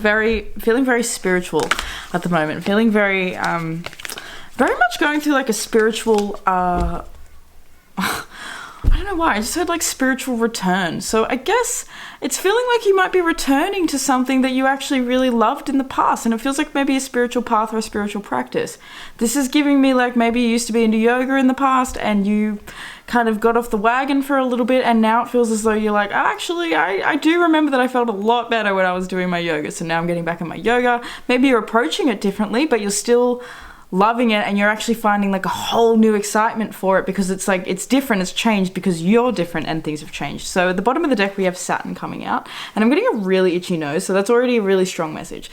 S1: feeling very spiritual at the moment. Feeling very much going through like a spiritual, I don't know why, I just heard like spiritual return. So I guess it's feeling like you might be returning to something that you actually really loved in the past, and it feels like maybe a spiritual path or a spiritual practice. This is giving me like maybe you used to be into yoga in the past and you kind of got off the wagon for a little bit, and now it feels as though you're like, actually, I do remember that I felt a lot better when I was doing my yoga, so now I'm getting back in my yoga. Maybe you're approaching it differently, but you're still loving it, and you're actually finding like a whole new excitement for it, because it's like it's different, it's changed because you're different and things have changed. So at the bottom of the deck we have Saturn coming out, and I'm getting a really itchy nose, so that's already a really strong message.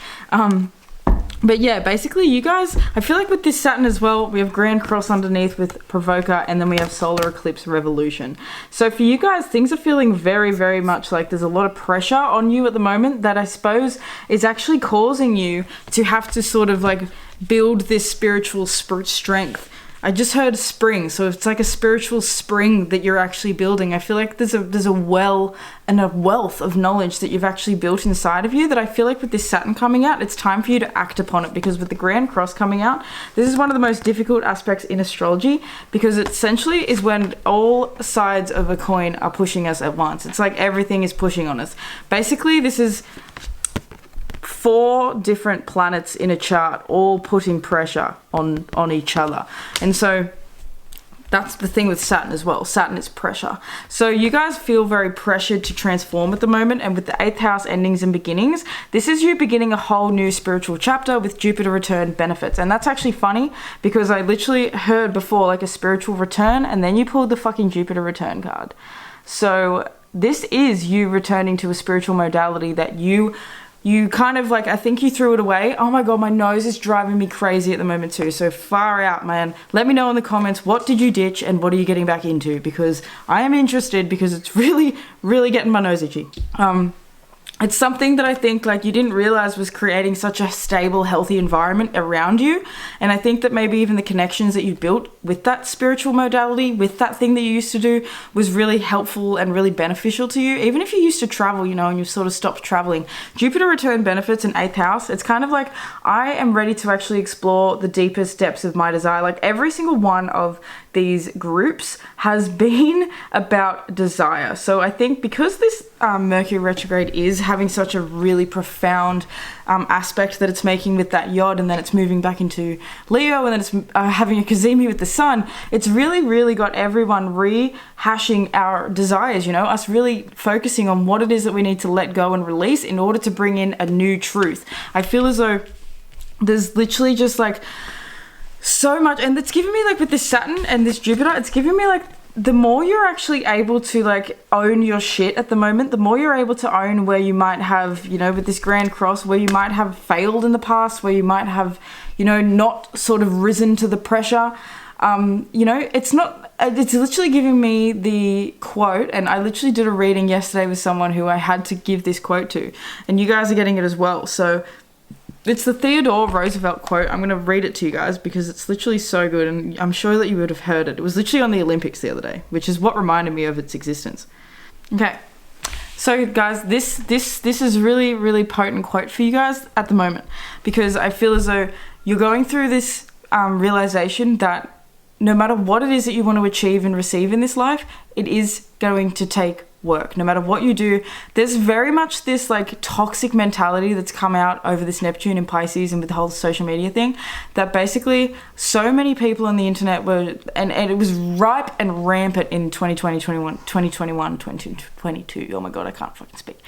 S1: But yeah, basically you guys, I feel like with this Saturn as well, we have Grand Cross underneath with Provoker, and then we have Solar Eclipse Revolution. So for you guys, things are feeling very, very much like there's a lot of pressure on you at the moment that I suppose is actually causing you to have to sort of like build this spiritual strength. I just heard spring, so it's like a spiritual spring that you're actually building. I feel like there's a well and a wealth of knowledge that you've actually built inside of you that I feel like with this Saturn coming out, it's time for you to act upon it, because with the Grand Cross coming out, this is one of the most difficult aspects in astrology, because it essentially is when all sides of a coin are pushing us at once. It's like everything is pushing on us. Basically, this is 4 different planets in a chart all putting pressure on each other, and so that's the thing with Saturn as well. Saturn is pressure. So you guys feel very pressured to transform at the moment, and with the 8th house endings and beginnings, this is you beginning a whole new spiritual chapter with Jupiter return benefits. And that's actually funny, because I literally heard before like a spiritual return, and then you pulled the fucking Jupiter return card. So this is you returning to a spiritual modality that you kind of like, I think you threw it away. Oh my god, my nose is driving me crazy at the moment too. So far out, man. Let me know in the comments, what did you ditch and what are you getting back into? Because I am interested, because it's really, really getting my nose itchy. It's something that I think like you didn't realize was creating such a stable, healthy environment around you. And I think that maybe even the connections that you built with that spiritual modality, with that thing that you used to do, was really helpful and really beneficial to you. Even if you used to travel, you know, and you've sort of stopped traveling. Jupiter return benefits in 8th house. It's kind of like, I am ready to actually explore the deepest depths of my desire. Like every single one of these groups has been about desire. So I think because this Mercury retrograde is having such a really profound aspect that it's making with that Yod, and then it's moving back into Leo, and then it's having a Kazemi with the Sun, it's really, really got everyone rehashing our desires, you know, us really focusing on what it is that we need to let go and release in order to bring in a new truth. I feel as though there's literally just like so much, and it's giving me like with this Saturn and this Jupiter, it's giving me like the more you're actually able to like own your shit at the moment, the more you're able to own where you might have, you know, with this Grand Cross, where you might have failed in the past, where you might have, you know, not sort of risen to the pressure. You know, it's literally giving me the quote, and I literally did a reading yesterday with someone who I had to give this quote to, and you guys are getting it as well. So it's the Theodore Roosevelt quote. I'm going to read it to you guys because it's literally so good, and I'm sure that you would have heard it. It was literally on the Olympics the other day, which is what reminded me of its existence. Okay, so guys, this is really, really potent quote for you guys at the moment, because I feel as though you're going through this realization that no matter what it is that you want to achieve and receive in this life, it is going to take work. No matter what you do, there's very much this like toxic mentality that's come out over this Neptune in Pisces and with the whole social media thing, that basically so many people on the internet were, and it was ripe and rampant in 2020, 2021, 2022. Oh my God, I can't fucking speak.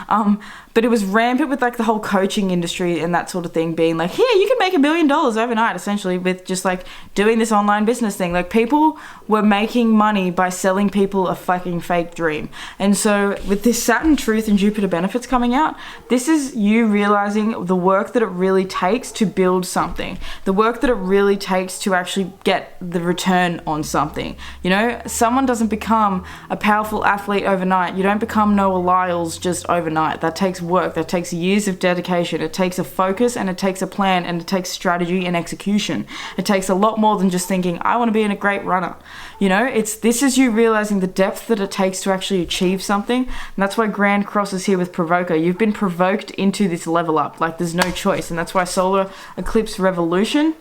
S1: But it was rampant with like the whole coaching industry and that sort of thing, being like, here, you can make $1 million overnight, essentially, with just like doing this online business thing. Like, people were making money by selling people a fucking fake dream. And so with this Saturn truth and Jupiter benefits coming out, this is you realizing the work that it really takes to build something, the work that it really takes to actually get the return on something. You know, someone doesn't become a powerful athlete overnight. You don't become Noah Lyles just overnight. That takes work. That takes years of dedication. It takes a focus, and it takes a plan, and it takes strategy and execution. It takes a lot more than just thinking, I want to be a great runner. You know, this is you realizing the depth that it takes to actually achieve something. And that's why Grand Cross is here with Provoker. You've been provoked into this level up. Like, there's no choice. And that's why Solar Eclipse Revolution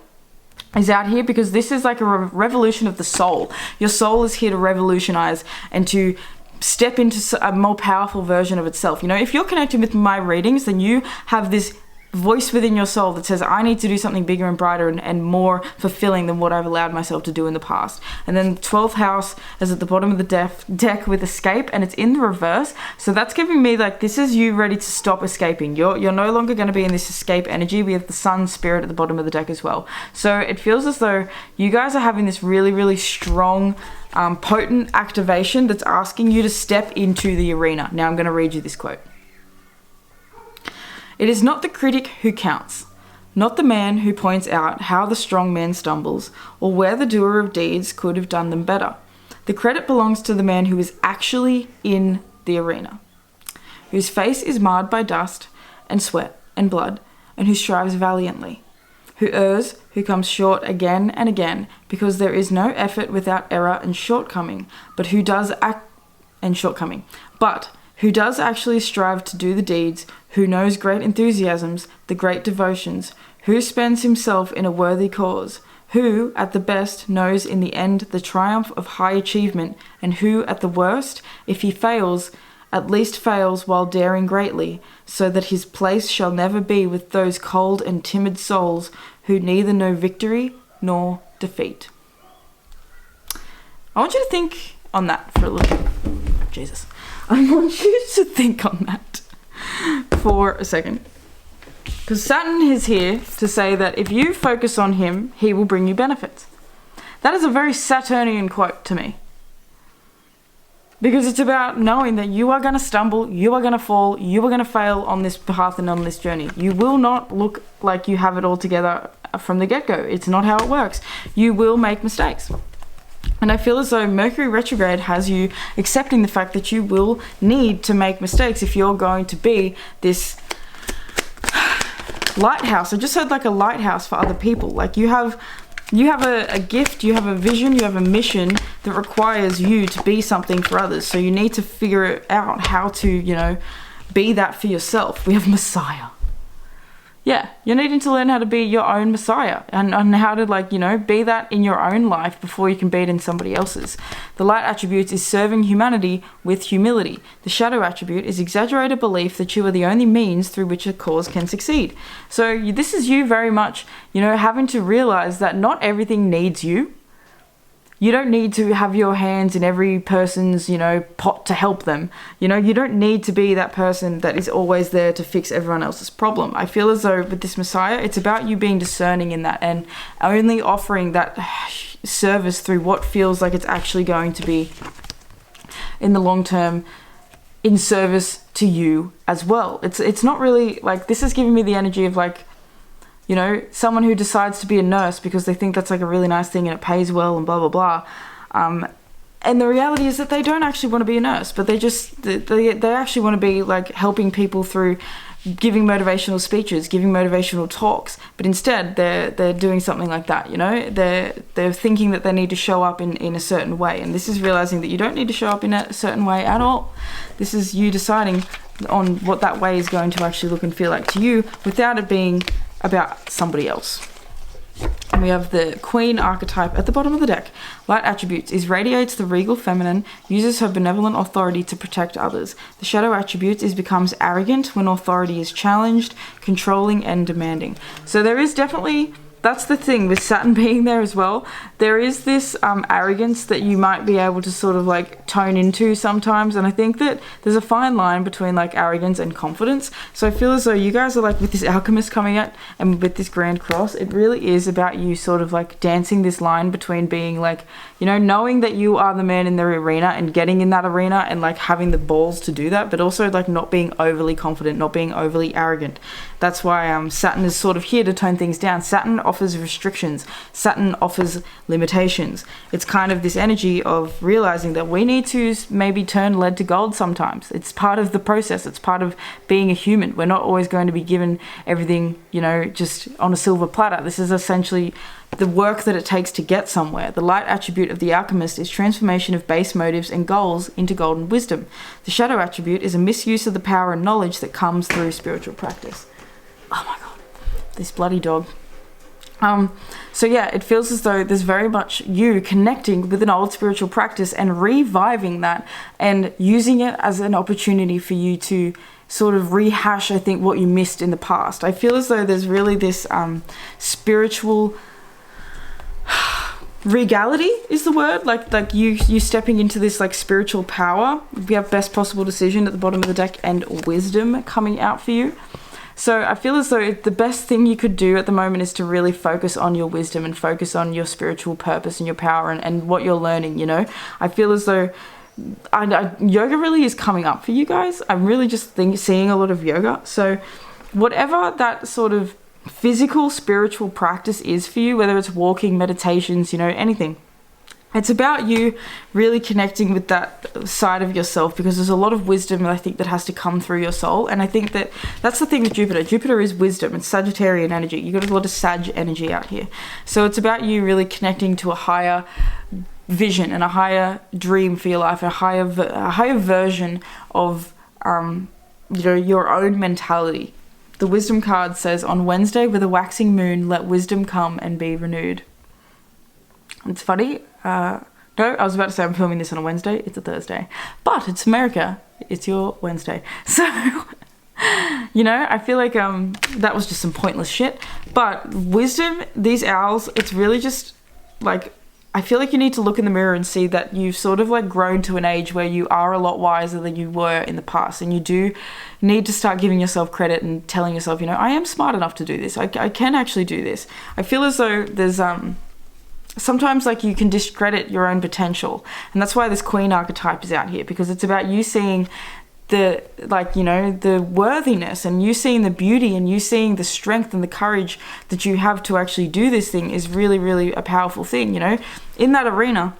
S1: is out here, because this is like a revolution of the soul. Your soul is here to revolutionize and to step into a more powerful version of itself. You know, if you're connecting with my readings, then you have this voice within your soul that says, I need to do something bigger and brighter and more fulfilling than what I've allowed myself to do in the past. And then the 12th house is at the bottom of the deck with escape, and it's in the reverse. So that's giving me like, this is you ready to stop escaping. You're no longer going to be in this escape energy. We have the sun spirit at the bottom of the deck as well. So it feels as though you guys are having this really, really strong, potent activation that's asking you to step into the arena. Now I'm going to read you this quote. It is not the critic who counts, not the man who points out how the strong man stumbles, or where the doer of deeds could have done them better. The credit belongs to the man who is actually in the arena, whose face is marred by dust and sweat and blood, and who strives valiantly, who errs, who comes short again and again, because there is no effort without error and shortcoming, but who does who does actually strive to do the deeds, who knows great enthusiasms, the great devotions, who spends himself in a worthy cause, who, at the best, knows in the end the triumph of high achievement, and who, at the worst, if he fails, at least fails while daring greatly, so that his place shall never be with those cold and timid souls who neither know victory nor defeat. I want you to think on that for a little bit. Jesus. I want you to think on that for a second. Because Saturn is here to say that if you focus on him, he will bring you benefits. That is a very Saturnian quote to me. Because it's about knowing that you are going to stumble, you are going to fall, you are going to fail on this path and on this journey. You will not look like you have it all together from the get-go. It's not how it works. You will make mistakes. And I feel as though Mercury retrograde has you accepting the fact that you will need to make mistakes if you're going to be this lighthouse. I just heard like a lighthouse for other people. Like you have a gift, you have a vision, you have a mission that requires you to be something for others. So you need to figure out how to, you know, be that for yourself. We have Messiah. Yeah, you're needing to learn how to be your own Messiah and how to, like, you know, be that in your own life before you can be it in somebody else's. The light attributes is serving humanity with humility. The shadow attribute is exaggerated belief that you are the only means through which a cause can succeed. So this is you very much, you know, having to realize that not everything needs you. You don't need to have your hands in every person's, you know, pot to help them. You know, you don't need to be that person that is always there to fix everyone else's problem. I feel as though with this Messiah, it's about you being discerning in that and only offering that service through what feels like it's actually going to be in the long term in service to you as well. It's not really like, this is giving me the energy of like, you know, someone who decides to be a nurse because they think that's like a really nice thing and it pays well and blah, blah, blah. And the reality is that they don't actually want to be a nurse, but they actually want to be like helping people through giving motivational speeches, giving motivational talks. But instead they're doing something like that, you know, they're thinking that they need to show up in a certain way. And this is realizing that you don't need to show up in a certain way at all. This is you deciding on what that way is going to actually look and feel like to you without it being about somebody else. we have the Queen archetype at the bottom of the deck. Light attributes is radiates the regal feminine, uses her benevolent authority to protect others. The shadow attributes is becomes arrogant when authority is challenged, controlling and demanding. So there is definitely, that's the thing with Saturn being there as well. There is this arrogance that you might be able to sort of like tone into sometimes, and I think that there's a fine line between like arrogance and confidence. So I feel as though you guys are like, with this alchemist coming out and with this grand cross, it really is about you sort of like dancing this line between being like, you know, knowing that you are the man in the arena and getting in that arena and like having the balls to do that, but also like not being overly confident, not being overly arrogant. That's why Saturn is sort of here to tone things down. Saturn offers restrictions. Saturn offers limitations. It's kind of this energy of realizing that we need to maybe turn lead to gold sometimes. It's part of the process. It's part of being a human. We're not always going to be given everything, you know, just on a silver platter. This is essentially the work that it takes to get somewhere. The light attribute of the alchemist is transformation of base motives and goals into golden wisdom. The shadow attribute is a misuse of the power and knowledge that comes through spiritual practice. Oh my god, this bloody dog. So yeah, it feels as though there's very much you connecting with an old spiritual practice and reviving that and using it as an opportunity for you to sort of rehash, I think, what you missed in the past. I feel as though there's really this spiritual regality is the word, like you stepping into this like spiritual power. We have best possible decision at the bottom of the deck and wisdom coming out for you. So I feel as though the best thing you could do at the moment is to really focus on your wisdom and focus on your spiritual purpose and your power and what you're learning, you know. I feel as though yoga really is coming up for you guys. I'm really just seeing a lot of yoga. So whatever that sort of physical spiritual practice is for you, whether it's walking, meditations, you know, anything, it's about you really connecting with that side of yourself, because there's a lot of wisdom, I think, that has to come through your soul. And I think that that's the thing with Jupiter. Jupiter is wisdom. It's Sagittarian energy. You got a lot of Sag energy out here. So it's about you really connecting to a higher vision and a higher dream for your life, a higher version of you know, your own mentality. The wisdom card says, on Wednesday with a waxing moon, let wisdom come and be renewed. It's funny. No, I was about to say I'm filming this on a Wednesday. It's a Thursday. But it's America. It's your Wednesday. So, you know, I feel like that was just some pointless shit. But wisdom, these owls, it's really just like, I feel like you need to look in the mirror and see that you've sort of like grown to an age where you are a lot wiser than you were in the past. And you do need to start giving yourself credit and telling yourself, you know, I am smart enough to do this. I can actually do this. I feel as though there's sometimes like you can discredit your own potential, and that's why this Queen archetype is out here, because it's about you seeing the, like, you know, the worthiness, and you seeing the beauty, and you seeing the strength and the courage that you have to actually do this thing is really, really a powerful thing, you know. In that arena,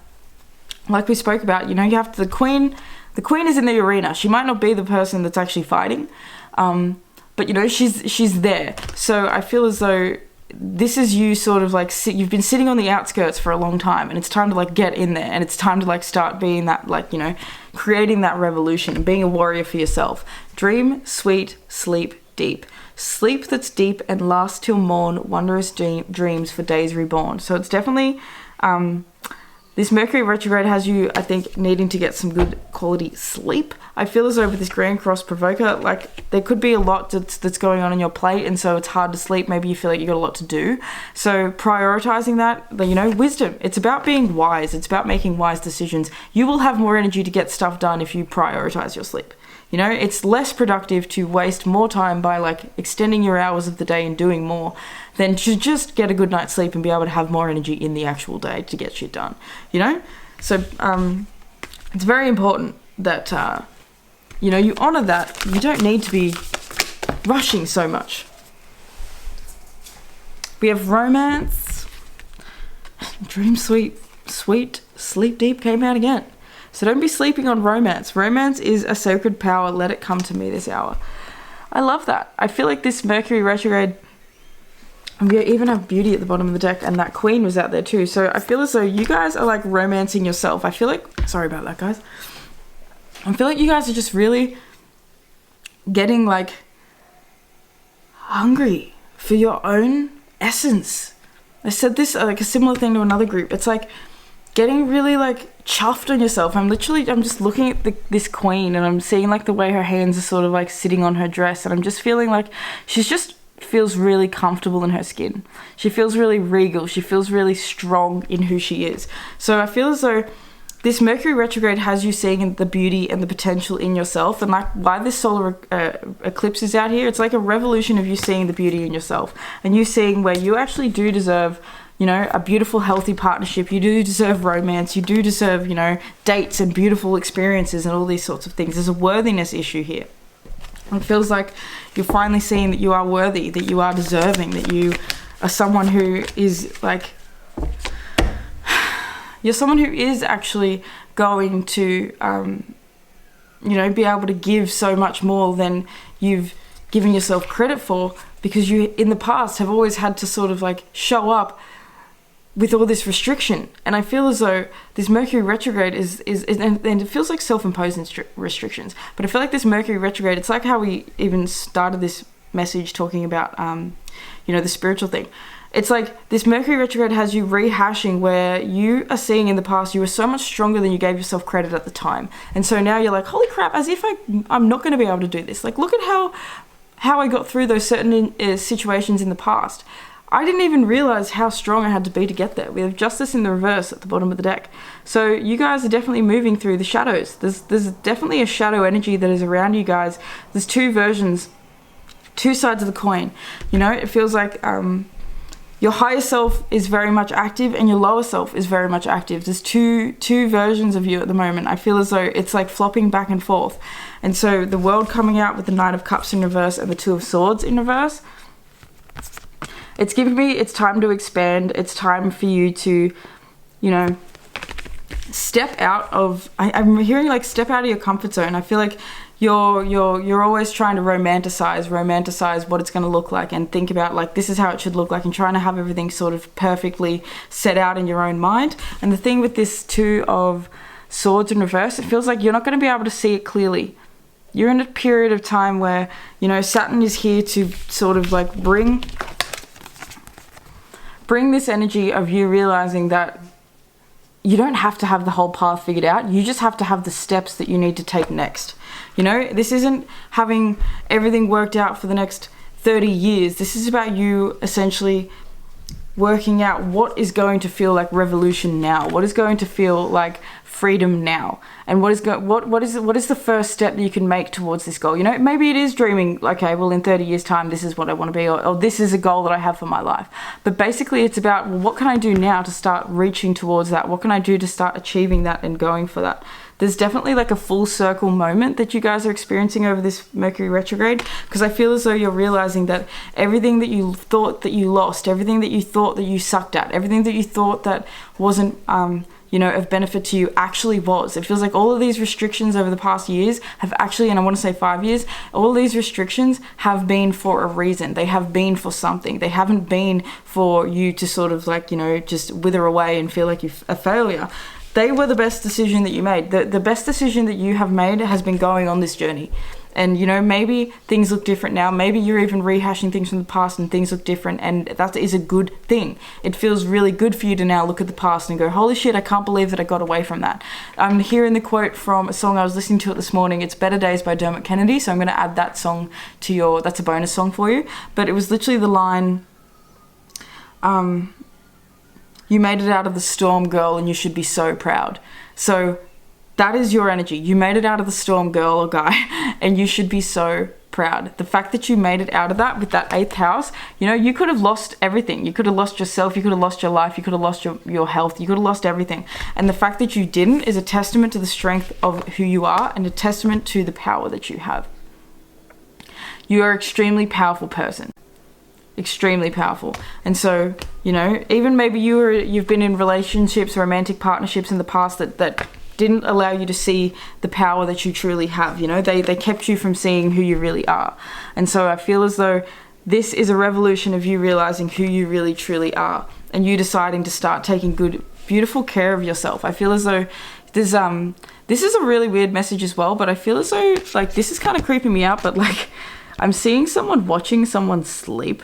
S1: like we spoke about, you know, you have the queen is in the arena. She might not be the person that's actually fighting, but you know, she's there. So I feel as though this is you sort of like you've been sitting on the outskirts for a long time, and it's time to like get in there, and it's time to like start being that, like, you know, creating that revolution and being a warrior for yourself. Dream sweet, sleep deep. Sleep that's deep and lasts till morn, wondrous dreams for days reborn. So it's definitely this Mercury retrograde has you, I think, needing to get some good quality sleep. I feel as though with this Grand Cross Provoker, like, there could be a lot that's going on your plate, and so it's hard to sleep. Maybe you feel like you got a lot to do. So prioritizing that, you know, wisdom. It's about being wise. It's about making wise decisions. You will have more energy to get stuff done if you prioritize your sleep. You know, it's less productive to waste more time by like extending your hours of the day and doing more than to just get a good night's sleep and be able to have more energy in the actual day to get shit done, you know? So it's very important that, you know, you honor that. You don't need to be rushing so much. We have romance. Dream sweet, sleep deep came out again. So don't be sleeping on romance. Romance is a sacred power. Let it come to me this hour. I love that. I feel like this Mercury retrograde, we even have beauty at the bottom of the deck, and that Queen was out there too. So I feel as though you guys are like romancing yourself. I feel like, sorry about that, guys. I feel like you guys are just really getting like hungry for your own essence. I said this like a similar thing to another group. It's like getting really like chuffed on yourself. I'm just looking at this queen, and I'm seeing like the way her hands are sort of like sitting on her dress, and I'm just feeling like she's just feels really comfortable in her skin. She feels really regal. She feels really strong in who she is. So I feel as though this Mercury retrograde has you seeing the beauty and the potential in yourself. And like why this solar eclipse is out here, it's like a revolution of you seeing the beauty in yourself and you seeing where you actually do deserve, you know, a beautiful, healthy partnership. You do deserve romance. You do deserve, you know, dates and beautiful experiences and all these sorts of things. There's a worthiness issue here. It feels like you're finally seeing that you are worthy, that you are deserving, that you are someone who is like, you're someone who is actually going to, you know, be able to give so much more than you've given yourself credit for, because you in the past have always had to sort of like show up with all this restriction. And I feel as though this Mercury retrograde is and it feels like self-imposed restrictions, but I feel like this Mercury retrograde, it's like how we even started this message talking about, you know, the spiritual thing. It's like this Mercury retrograde has you rehashing where you are seeing in the past you were so much stronger than you gave yourself credit at the time. And so now you're like, holy crap, as if I'm not going to be able to do this. Like, look at how I got through those certain situations in the past. I didn't even realize how strong I had to be to get there. We have Justice in the reverse at the bottom of the deck. So you guys are definitely moving through the shadows. There's definitely a shadow energy that is around you guys. There's two versions, two sides of the coin. You know, it feels like your higher self is very much active and your lower self is very much active. There's two versions of you at the moment. I feel as though it's like flopping back and forth. And so the world coming out with the Knight of Cups in reverse and the Two of Swords in reverse, it's giving me, it's time to expand. It's time for you to, you know, step out of, I'm hearing like step out of your comfort zone. I feel like you're always trying to romanticize what it's going to look like and think about like this is how it should look like and trying to have everything sort of perfectly set out in your own mind. And the thing with this Two of Swords in reverse, it feels like you're not going to be able to see it clearly. You're in a period of time where, you know, Saturn is here to sort of like bring this energy of you realizing that you don't have to have the whole path figured out. You just have to have the steps that you need to take next. You know, this isn't having everything worked out for the next 30 years. This is about you essentially working out what is going to feel like revolution now, what is going to feel like freedom now, and what is the first step that you can make towards this goal. You know, maybe it is dreaming, okay, well in 30 years time this is what I want to be, or this is a goal that I have for my life. But basically it's about, well, what can I do now to start reaching towards that? What can I do to start achieving that and going for that? There's definitely like a full circle moment that you guys are experiencing over this Mercury retrograde, because I feel as though you're realizing that everything that you thought that you lost, everything that you thought that you sucked at, everything that you thought that wasn't you know, of benefit to you actually was. It feels like all of these restrictions over the past years have actually, and I want to say 5 years, all of these restrictions have been for a reason. They have been for something. They haven't been for you to sort of like, you know, just wither away and feel like you're a failure. They were the best decision that you made. The best decision that you have made has been going on this journey. And, you know, maybe things look different now. Maybe you're even rehashing things from the past and things look different, and that is a good thing. It feels really good for you to now look at the past and go, holy shit, I can't believe that I got away from that. I'm hearing the quote from a song I was listening to this morning. It's Better Days by Dermot Kennedy. So I'm going to add that song to that's a bonus song for you. But it was literally the line, you made it out of the storm, girl, and you should be so proud. So that is your energy. You made it out of the storm, girl or guy, and you should be so proud. The fact that you made it out of that with that 8th house, you know, you could have lost everything. You could have lost yourself. You could have lost your life. You could have lost your health. You could have lost everything. And the fact that you didn't is a testament to the strength of who you are and a testament to the power that you have. You are an extremely powerful person. Extremely powerful. And so, you know, even maybe you've been in relationships, romantic partnerships in the past that didn't allow you to see the power that you truly have. You know, they kept you from seeing who you really are. And so I feel as though this is a revolution of you realizing who you really truly are and you deciding to start taking good, beautiful care of yourself. I feel as though there's this is a really weird message as well, but I feel as though like this is kind of creeping me out, but like I'm seeing someone watching someone sleep.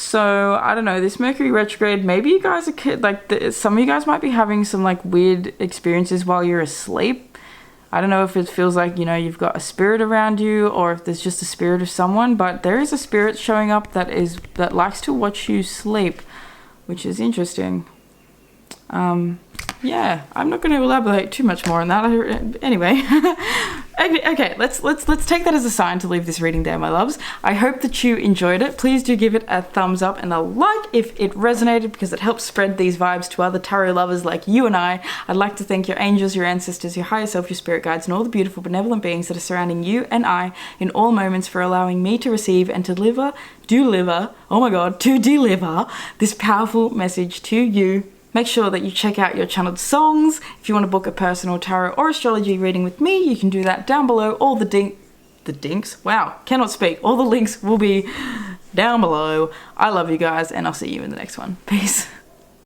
S1: So I don't know, this Mercury retrograde, maybe you guys are like some of you guys might be having some like weird experiences while you're asleep. I don't know if it feels like, you know, you've got a spirit around you, or if there's just a spirit of someone, but there is a spirit showing up that likes to watch you sleep, which is interesting. Yeah, I'm not going to elaborate too much more on that. Anyway, okay, let's take that as a sign to leave this reading there, my loves. I hope that you enjoyed it. Please do give it a thumbs up and a like if it resonated, because it helps spread these vibes to other tarot lovers like you and I. I'd like to thank your angels, your ancestors, your higher self, your spirit guides, and all the beautiful benevolent beings that are surrounding you and I in all moments for allowing me to receive and to deliver this powerful message to you. Make sure that you check out your channeled songs. If you want to book a personal tarot or astrology reading with me, you can do that down below. All the dinks? Wow, cannot speak. All the links will be down below. I love you guys, and I'll see you in the next one. Peace.